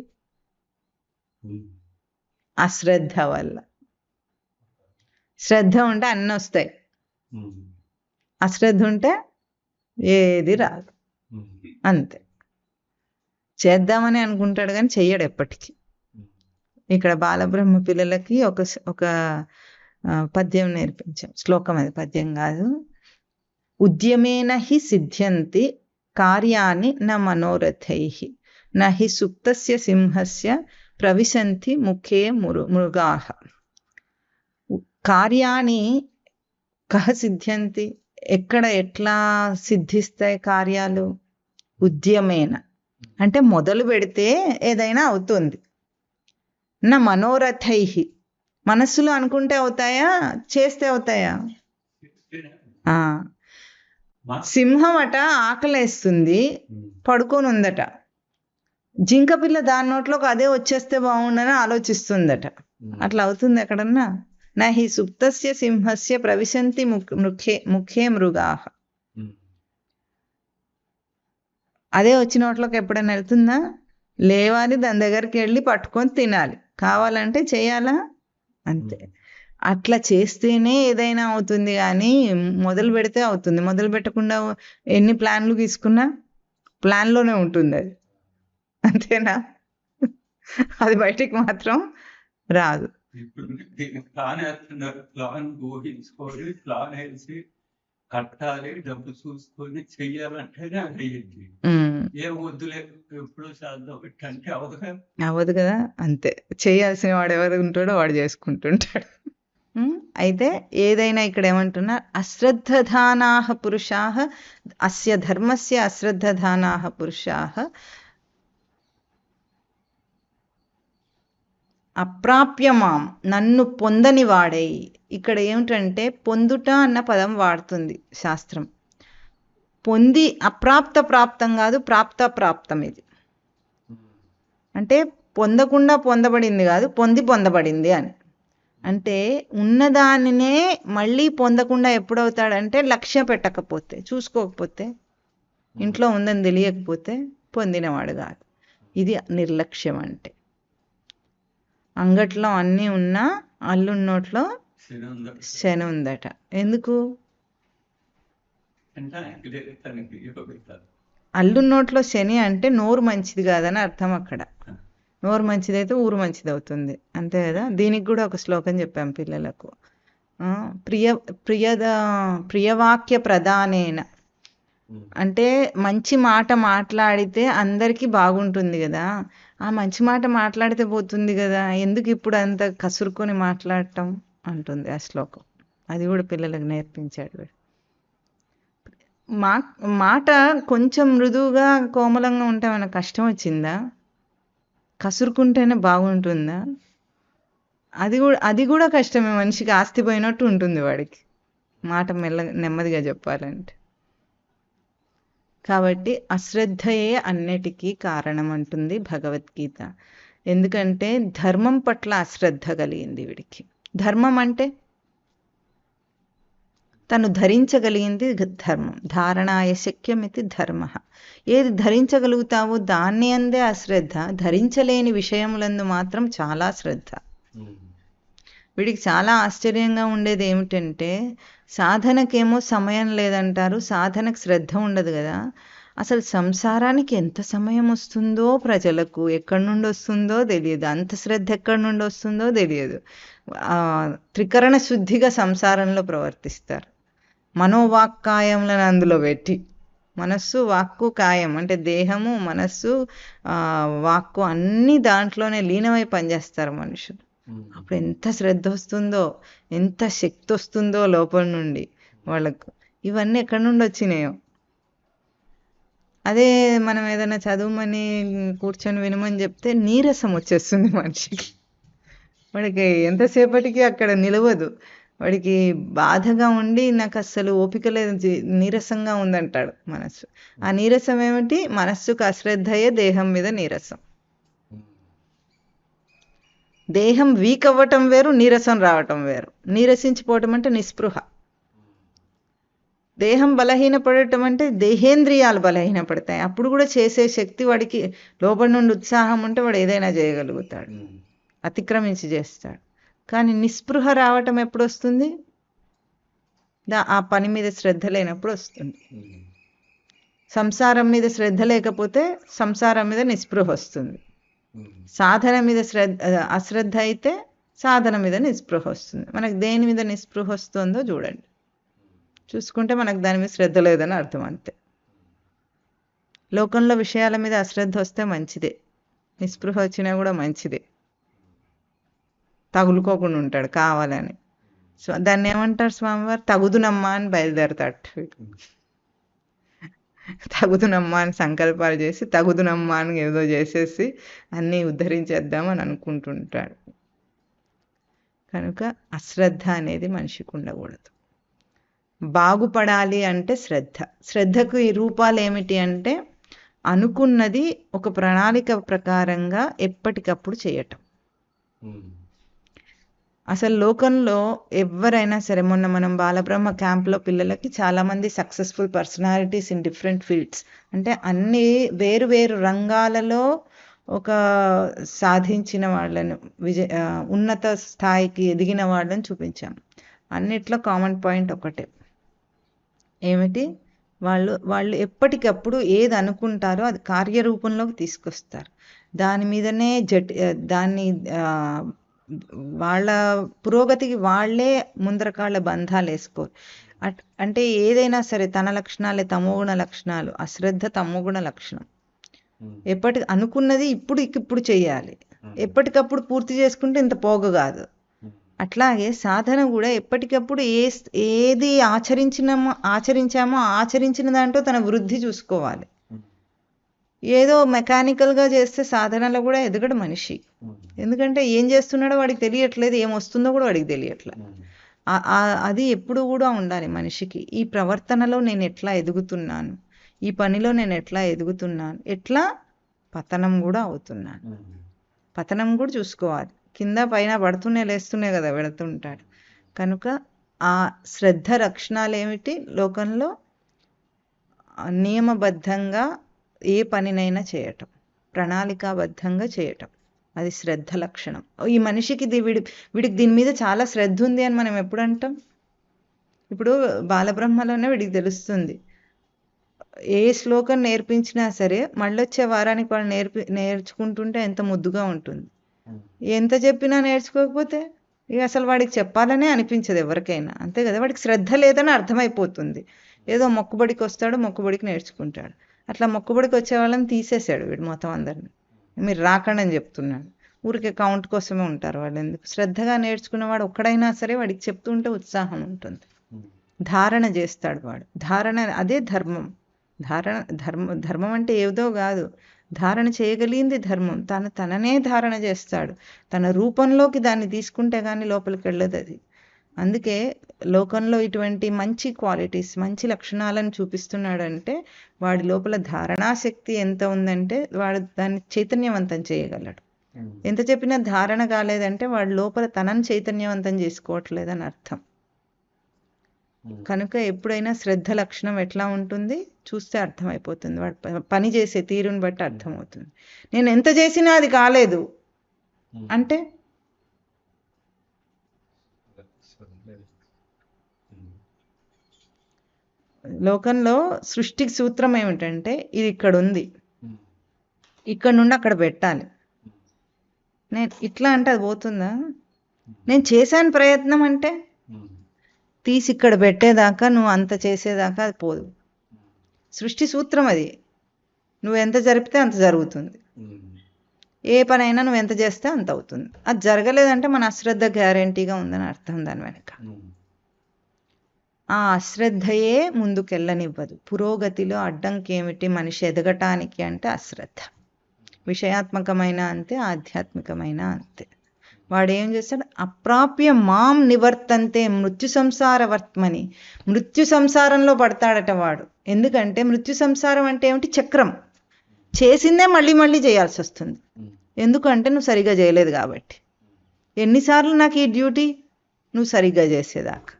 అశ్రద్ధ వల్ల. శ్రద్ధ ఉంటే అన్నీ వస్తాయి, అశ్రద్ధ ఉంటే ఏది రాదు. అంతే. చేద్దామని అనుకుంటాడు కానీ చెయ్యడు ఎప్పటికీ. ఇక్కడ బాలబ్రహ్మ పిల్లలకి ఒక పద్యం నేర్పించాం. శ్లోకం, అది పద్యం కాదు. ఉద్యమేన హి సిద్ధ్యంతి కార్యాణి న మనోరథైః నహి సుప్తస్య సింహస్య ప్రవిశంతి ముఖే మృగాః. కార్యాణి కహ సిద్ధ్యంతి, ఎక్కడ ఎట్లా సిద్ధిస్తాయి కార్యాలు? ఉద్యమేన అంటే మొదలు పెడితే ఏదైనా అవుతుంది. నా మనోరథైః, మనస్సులో అనుకుంటే అవుతాయా, చేస్తే అవుతాయా? సింహం అట ఆకలేస్తుంది, పడుకొని ఉందట. జింక పిల్ల దాని నోట్లోకి అదే వచ్చేస్తే బాగుండని ఆలోచిస్తుందట. అట్లా అవుతుంది ఎక్కడన్నా? నహి సుప్తస్య సింహస్య ప్రవిశంతి ముఖే మృగాః. అదే వచ్చి నోట్లోకి ఎప్పుడైనా వెళ్తుందా? లేవాలి, దాని దగ్గరికి వెళ్ళి పట్టుకొని తినాలి. కావాలంటే చేయాలా? అంతే. అట్లా చేస్తేనే ఏదైనా అవుతుంది కానీ మొదలు పెడితే అవుతుంది. మొదలు పెట్టకుండా ఎన్ని ప్లాన్లు తీసుకున్నా ప్లాన్లోనే ఉంటుంది అది. అంతేనా? అది బయటికి మాత్రం రాదు. ఇప్పుడు దీనికి ప్లాన్ వేస్తున్నారు. ప్లాన్ ఊహించుకొని ప్లాన్ వేసి కట్టాలి, డబ్బు చూసుకొని చెయ్యాలంటేనే అయ్యింది. ఏ వద్దులే ఎప్పుడు చేద్దాం అంటే అవ్వదు కదా. అంతే. చేయాల్సిన వాడు ఎవరు ఉంటాడో వాడు చేసుకుంటుంటాడు. అయితే ఏదైనా ఇక్కడ ఏమంటున్నారు? అశ్రద్ధధానాః పురుషాః అస్య ధర్మస్య అశ్రద్ధధానాః పురుషాః అప్రాప్య మాం, నన్ను పొందని వాడై. ఇక్కడ ఏమిటంటే పొందుట అన్న పదం వాడుతుంది శాస్త్రం. పొంది అప్రాప్త ప్రాప్తం కాదు, ప్రాప్త ప్రాప్తం. ఇది అంటే పొందకుండా పొందబడింది కాదు, పొందబడింది అని. అంటే ఉన్నదానినే మళ్ళీ పొందకుండా ఎప్పుడవుతాడంటే లక్ష్య పెట్టకపోతే, చూసుకోకపోతే, ఇంట్లో ఉందని తెలియకపోతే పొందినవాడు కాదు. ఇది నిర్లక్ష్యం. అంటే అంగట్లో అన్నీ ఉన్నా అల్లున్నోట్లో శని ఉందట. ఎందుకు? అల్లున్నోట్లో శని అంటే నోరు మంచిది కాదని అర్థం. అక్కడ నోరు మంచిదైతే ఊరు మంచిది అవుతుంది, అంతే కదా. దీనికి కూడా ఒక శ్లోకం చెప్పాం పిల్లలకు. ప్రియ ప్రియవాక్య ప్రధానేన అంటే మంచి మాట మాట్లాడితే అందరికీ బాగుంటుంది కదా, ఆ మంచి మాట మాట్లాడితే పోతుంది కదా, ఎందుకు ఇప్పుడు అంత కసురుకొని మాట్లాడటం అంటుంది ఆ శ్లోకం. అది కూడా పిల్లలకు నేర్పించాడు వీడు. మాట కొంచెం మృదువుగా కోమలంగా ఉంటే మనకు కష్టం వచ్చిందా? కసురుకుంటేనే బాగుంటుందా? అది కూడా కష్టమే. మనిషికి ఆస్తి పోయినట్టు ఉంటుంది వాడికి మాట నెమ్మదిగా చెప్పాలంటే. కాబట్టి అశ్రద్ధయే అన్నిటికీ కారణం అంటుంది భగవద్గీత. ఎందుకంటే ధర్మం పట్ల అశ్రద్ధ కలిగింది వీడికి. ధర్మం అంటే తను ధరించగలిగింది ధర్మం. ధారణాయ శక్యమితి ధర్మ. ఏది ధరించగలుగుతావో దాన్ని అందే అశ్రద్ధ, ధరించలేని విషయములందు మాత్రం చాలా శ్రద్ధ. వీడికి చాలా ఆశ్చర్యంగా ఉండేది ఏమిటంటే, సాధనకేమో సమయం లేదంటారు, సాధనకు శ్రద్ధ ఉండదు కదా. అసలు సంసారానికి ఎంత సమయం వస్తుందో ప్రజలకు ఎక్కడి నుండి వస్తుందో తెలియదు, అంత శ్రద్ధ ఎక్కడి నుండి వస్తుందో తెలియదు. త్రికరణ శుద్ధిగా సంసారంలో ప్రవర్తిస్తారు. మనోవాక్కాయములను అందులో పెట్టి, మనస్సు వాక్కు కాయం అంటే దేహము మనస్సు వాక్కు అన్నీ దాంట్లోనే లీనమై పనిచేస్తారు మనుషులు. అప్పుడు ఎంత శ్రద్ధ వస్తుందో, ఎంత శక్తి వస్తుందో లోపల నుండి వాళ్ళకు. ఇవన్నీ ఎక్కడి నుండి వచ్చినాయో. అదే మనం ఏదైనా చదువుమని కూర్చొని వినమని చెప్తే నీరసం వచ్చేస్తుంది మనిషికి. వాడికి ఎంతసేపటికి అక్కడ నిలవదు. వాడికి బాధగా ఉండి నాకు అస్సలు ఓపిక లేదు, నీరసంగా ఉందంటాడు మనస్సు. ఆ నీరసం ఏమిటి? మనస్సుకు అశ్రద్ధయే దేహం మీద నీరసం. దేహం వీక్ అవ్వటం వేరు, నీరసం రావటం వేరు. నీరసించిపోవటం అంటే నిస్పృహ. దేహం బలహీనపడటం అంటే దేహేంద్రియాలు బలహీనపడతాయి. అప్పుడు కూడా చేసే శక్తి వాడికి లోపల నుండి ఉత్సాహం ఉంటే వాడు ఏదైనా చేయగలుగుతాడు, అతిక్రమించి చేస్తాడు. కానీ నిస్పృహ రావటం ఎప్పుడు వస్తుంది? ఆ పని మీద శ్రద్ధ లేనప్పుడు వస్తుంది. సంసారం మీద శ్రద్ధ లేకపోతే సంసారం మీద నిస్పృహ వస్తుంది. సాధన మీద అశ్రద్ధ అయితే సాధన మీద నిస్పృహ వస్తుంది. మనకు దేని మీద నిస్పృహ వస్తుందో చూడండి, చూసుకుంటే మనకు దాని మీద శ్రద్ధ లేదని అర్థం. అంతే. లోకంలో విషయాల మీద అశ్రద్ధ వస్తే మంచిదే, నిస్పృహ వచ్చినా కూడా మంచిదే. తగులుకోకుండా ఉంటాడు కావాలని. దాన్ని ఏమంటారు స్వామివారు? తగుదునమ్మా అని బయలుదేరతాడు. తగుదునమ్మా అని సంకల్పాలు చేసి తగుదునమ్మా అని ఏదో చేసేసి అన్నీ ఉద్ధరించేద్దామని అనుకుంటుంటాడు. కనుక అశ్రద్ధ అనేది మనిషికి ఉండకూడదు. బాగుపడాలి అంటే శ్రద్ధ. శ్రద్ధకు ఈ రూపాలు ఏమిటి అంటే, అనుకున్నది ఒక ప్రణాళిక ప్రకారంగా ఎప్పటికప్పుడు చేయటం. అసలు లోకంలో ఎవరైనా సరే, మొన్న మనం బాలబ్రహ్మ క్యాంప్లో పిల్లలకి చాలామంది successful personalities in different fields అంటే అన్ని వేరు వేరు రంగాలలో ఒక సాధించిన వాళ్ళను, ఉన్నత స్థాయికి ఎదిగిన వాళ్ళని చూపించాము. అన్నిట్లో కామన్ పాయింట్ ఒకటే, ఏమిటి? వాళ్ళు ఎప్పటికప్పుడు ఏది అనుకుంటారో అది కార్యరూపంలోకి తీసుకొస్తారు. దాని మీదనే దాన్ని వాళ్ళ పురోగతికి వాళ్ళే ముందరకాళ్ళ బంధాలు వేసుకోరు. అంటే ఏదైనా సరే తన లక్షణాలే తమోగుణ లక్షణాలు. అశ్రద్ధ తమోగుణ లక్షణం. అనుకున్నది ఇప్పుడు చెయ్యాలి, ఎప్పటికప్పుడు పూర్తి చేసుకుంటే ఇంత పోగు కాదు. అట్లాగే సాధన కూడా ఎప్పటికప్పుడు ఏది ఆచరించామో ఆచరించిన దాంట్లో తన వృద్ధి చూసుకోవాలి. ఏదో మెకానికల్గా చేస్తే సాధనలో కూడా ఎదగడు మనిషి. ఎందుకంటే ఏం చేస్తున్నాడో వాడికి తెలియట్లేదు, ఏం వస్తుందో కూడా వాడికి తెలియట్లేదు. అది ఎప్పుడు కూడా ఉండాలి మనిషికి. ఈ ప్రవర్తనలో నేను ఎట్లా ఎదుగుతున్నాను, ఈ పనిలో నేను ఎట్లా ఎదుగుతున్నాను, ఎట్లా పతనం కూడా అవుతున్నాను, పతనం కూడా చూసుకోవాలి. కింద పైన పడుతూనే లేస్తూనే కదా వెళుతుంటాడు. కనుక ఆ శ్రద్ధ లక్షణాలు ఏమిటి? లోకంలో నియమబద్ధంగా ఏ పనినైనా చేయటం, ప్రణాళికాబద్ధంగా చేయటం, అది శ్రద్ధ లక్షణం. ఈ మనిషికి వీడికి దీని మీద చాలా శ్రద్ధ ఉంది అని మనం ఎప్పుడు అంటాం? ఇప్పుడు బాలబ్రహ్మలోనే వీడికి తెలుస్తుంది. ఏ శ్లోకం నేర్పించినా సరే మళ్ళొచ్చే వారానికి వాళ్ళు నేర్చుకుంటుంటే ఎంత ముద్దుగా ఉంటుంది. ఎంత చెప్పినా నేర్చుకోకపోతే ఇక అసలు వాడికి చెప్పాలనే అనిపించదు ఎవరికైనా, అంతే కదా. వాడికి శ్రద్ధ లేదని అర్థమైపోతుంది. ఏదో మొక్కుబడికి వస్తాడు, మొక్కుబడికి నేర్చుకుంటాడు. అట్లా మొక్కుబడికి వచ్చే వాళ్ళని తీసేశాడు వీడు మొత్తం అందరిని. మీరు రాకండి అని చెప్తున్నాడు. ఊరికే కౌంట్ కోసమే ఉంటారు వాళ్ళు. ఎందుకు? శ్రద్ధగా నేర్చుకున్నవాడు ఒక్కడైనా సరే వాడికి చెప్తుంటే ఉత్సాహం ఉంటుంది. ధారణ చేస్తాడు వాడు. ధారణ అదే ధర్మం. ధర్మం అంటే ఏదో కాదు, ధారణ చేయగలిగింది ధర్మం. తననే ధారణ చేస్తాడు. తన రూపంలోకి దాన్ని తీసుకుంటే కానీ లోపలికి వెళ్ళదు అది. అందుకే లోకంలో ఇటువంటి మంచి క్వాలిటీస్, మంచి లక్షణాలను చూపిస్తున్నాడంటే వాడి లోపల ధారణాశక్తి ఎంత ఉందంటే వాడు దాన్ని చైతన్యవంతం చేయగలడు. ఎంత చెప్పినా ధారణ కాలేదంటే వాడి లోపల తనని చైతన్యవంతం చేసుకోవట్లేదని అర్థం. కనుక ఎప్పుడైనా శ్రద్ధ లక్షణం ఎట్లా ఉంటుంది చూస్తే అర్థమైపోతుంది. వాడు పని చేసే తీరుని బట్టి అర్థమవుతుంది. నేను ఎంత చేసినా అది కాలేదు అంటే లోకంలో సృష్టికి సూత్రం ఏమిటంటే ఇది ఇక్కడ ఉంది, ఇక్కడ నుండి అక్కడ పెట్టాలి. నేను ఇట్లా అంటే అది పోతుందా? నేను చేశాను ప్రయత్నం అంటే తీసి ఇక్కడ పెట్టేదాకా, నువ్వు అంత చేసేదాకా అది పోదు. సృష్టి సూత్రం అది. నువ్వు ఎంత జరిపితే అంత జరుగుతుంది. ఏ పనైనా నువ్వు ఎంత చేస్తే అంత అవుతుంది. అది జరగలేదంటే మన అశ్రద్ధ గ్యారంటీగా ఉందని అర్థం దాని వెనక. ఆ అశ్రద్ధయే ముందుకెళ్ళనివ్వదు. పురోగతిలో అడ్డంకి ఏమిటి మనిషి ఎదగటానికి అంటే అశ్రద్ధ. విషయాత్మకమైన అంతే, ఆధ్యాత్మికమైన అంతే. వాడు ఏం చేస్తాడు? అప్రాప్య మాం నివర్తంతే మృత్యు సంసార వర్త్మని. మృత్యు సంసారంలో పడతాడట వాడు. ఎందుకంటే మృత్యు సంసారం అంటే ఏమిటి? చక్రం. చేసిందే మళ్ళీ మళ్ళీ చేయాల్సి వస్తుంది. ఎందుకంటే నువ్వు సరిగ్గా చేయలేదు కాబట్టి. ఎన్నిసార్లు నాకు ఈ డ్యూటీ? నువ్వు సరిగ్గా చేసేదాకా.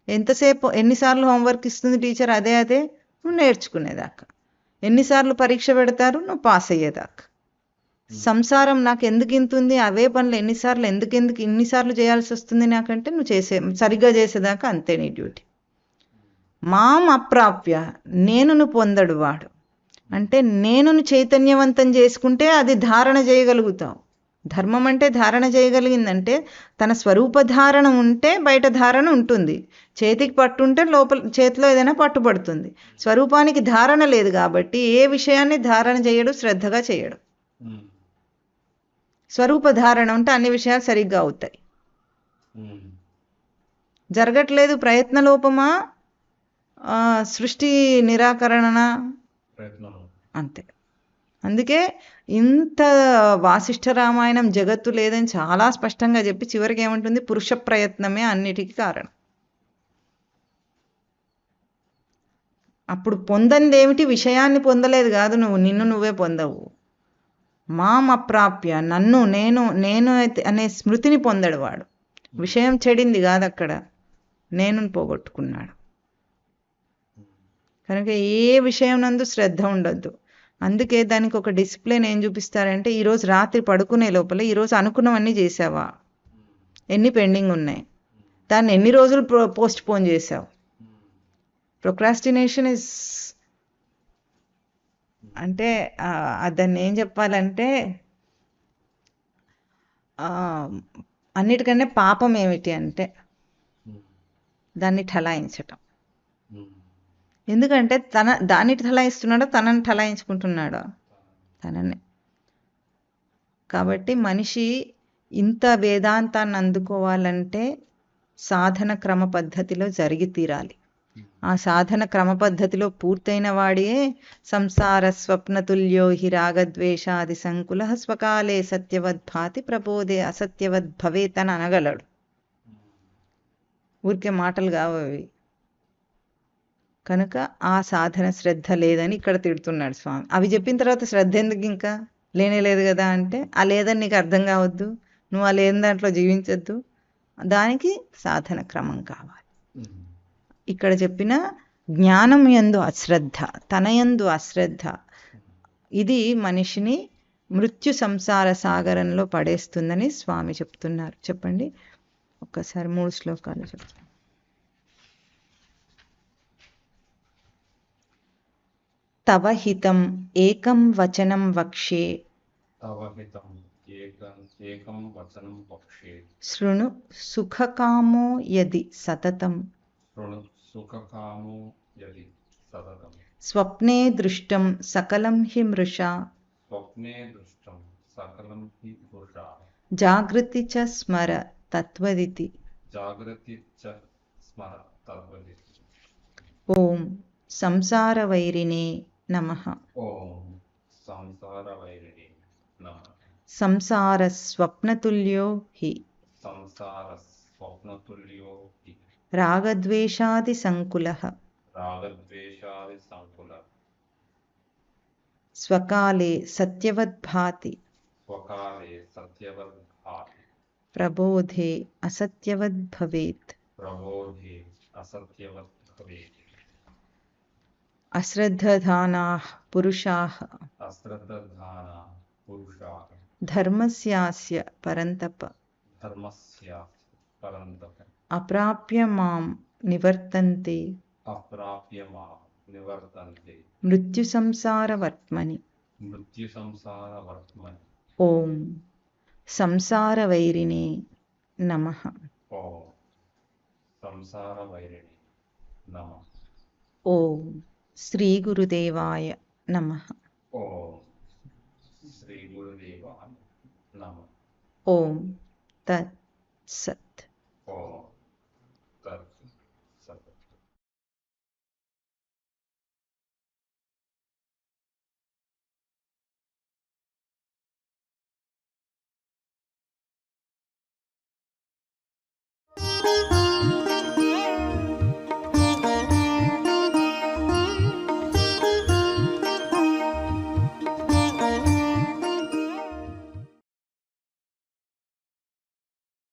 ఎంతసేపు ఎన్నిసార్లు హోంవర్క్ ఇస్తుంది టీచర్? అదే నువ్వు నేర్చుకునేదాకా. ఎన్నిసార్లు పరీక్ష పెడతారు? నువ్వు పాస్ అయ్యేదాకా. సంసారం నాకు ఎందుకు ఇంతుంది? అవే పనులు ఎన్నిసార్లు ఎందుకు ఇన్నిసార్లు చేయాల్సి వస్తుంది నాకంటే నువ్వు సరిగ్గా చేసేదాకా అంతే నీ డ్యూటీ. మాం అప్రాప్య, నేనును పొందడు వాడు. అంటే నేనును చైతన్యవంతం చేసుకుంటే అది ధారణ చేయగలుగుతావు. ధర్మం అంటే ధారణ చేయగలిగిందంటే తన స్వరూప ధారణ ఉంటే బయట ధారణ ఉంటుంది. చేతికి పట్టుంటే లోపల చేతిలో ఏదైనా పట్టుబడుతుంది. స్వరూపానికి ధారణ లేదు కాబట్టి ఏ విషయాన్ని ధారణ చేయడు, శ్రద్ధగా చేయడు. స్వరూప ధారణ ఉంటే అన్ని విషయాలు సరిగ్గా అవుతాయి. జరగట్లేదు, ప్రయత్న లోపమా, సృష్టి నిరాకరణ అంతే. అందుకే ఇంత వాసిష్ఠ రామాయణం జగత్తు లేదని చాలా స్పష్టంగా చెప్పి చివరికి ఏమంటుంది? పురుష ప్రయత్నమే అన్నిటికీ కారణం. అప్పుడు పొందంది ఏమిటి? విషయాన్ని పొందలేదు కాదు, నిన్ను నువ్వే పొందవు. మాం అప్రాప్య, నన్ను నేను అనే స్మృతిని పొందడు వాడు. విషయం చెడింది కాదు, అక్కడ నేను పోగొట్టుకున్నాడు. కనుక ఏ విషయం నందు శ్రద్ధ ఉండద్దు. అందుకే దానికి ఒక డిసిప్లిన్ ఏం చూపిస్తారంటే, ఈరోజు రాత్రి పడుకునే లోపల ఈరోజు అనుకున్నవన్నీ చేసావా, ఎన్ని పెండింగ్ ఉన్నాయి, దాన్ని ఎన్ని రోజులు పోస్ట్ పోన్ చేసావు. ప్రొక్రాస్టినేషన్ ఇస్ అంటే దాన్ని ఏం చెప్పాలంటే అన్నిటికన్నా పాపం ఏమిటి అంటే దాన్ని ఠలాయించటం. ఎందుకంటే దాన్ని ఠలాయిస్తున్నాడో తనని ఠలాయించుకుంటున్నాడో? తననే. కాబట్టి మనిషి ఇంత వేదాంతాన్ని అందుకోవాలంటే సాధన క్రమ పద్ధతిలో జరిగి తీరాలి. ఆ సాధన క్రమ పద్ధతిలో పూర్తయిన వాడే సంసార స్వప్నతుల్యో హి రాగద్వేషాది సంకుల స్వకాలే సత్యవద్భాతి ప్రబోధే అసత్యవద్భవేత్ అని అనగలడు. ఊరికే మాటలు కావవి. కనుక ఆ సాధన శ్రద్ధ లేదని ఇక్కడ తిడుతున్నాడు స్వామి. అవి చెప్పిన తర్వాత శ్రద్ధ ఎందుకు? ఇంకా లేదు కదా అంటే, ఆ లేదని నీకు అర్థం కావద్దు, నువ్వు ఆ లేని దాంట్లో జీవించద్దు. దానికి సాధన క్రమం కావాలి. ఇక్కడ చెప్పిన జ్ఞానం యందు అశ్రద్ధ, తనయందు అశ్రద్ధ, ఇది మనిషిని మృత్యు సంసార సాగరంలో పడేస్తుందని స్వామి చెప్తున్నారు. చెప్పండి ఒక్కసారి 3 శ్లోకాలు చెప్తాను. తవ హితం ఏకం వచనం వక్ష్యే, తవ హితం एकं वचनं पक्षेत् शृणु सुखकामो यदि सततं शृणु सुखकामो यदि सततं स्वप्ने दृष्टं सकलं हि मृषा स्वप्ने दृष्टं सकलं हि पुरुषा जागृति च स्मर तत्त्वदिति जागृति च स्मर तद्वदिति ॐ संसारवैरिणे नमः। ॐ संसारवैरिणे नमः। संसारस्वप्नतुल्यो हि संसारस्वप्नतुल्यो हि रागद्वेषादिसङ्कुलः रागद्वेषादिसङ्कुलः स्वकाले सत्यवद्भाति स्वकाले सत्यवद्भाति प्रबोधे असत्यवद्भवेत् प्रबोधे असत्यवत् भवेत् अश्रद्धधानाः पुरुषाः अश्रद्धधाना पुरुषाः धर्मस्यास्य परन्तप धर्मस्य परन्तप अप्राप्य मां निवर्तन्ते अप्राप्य मां निवर्तन्ते मृत्युसंसारवर्त्मनि मृत्युसंसारवर्त्मनि ॐ संसारवैरिणे नमः। ॐ संसारवैरिणे नमः। ॐ श्रीगुरुदेवाय नमः। ॐ श्रीगुरुदेवाय नमः। ॐ तत्सत्। ॐ तत्सत्।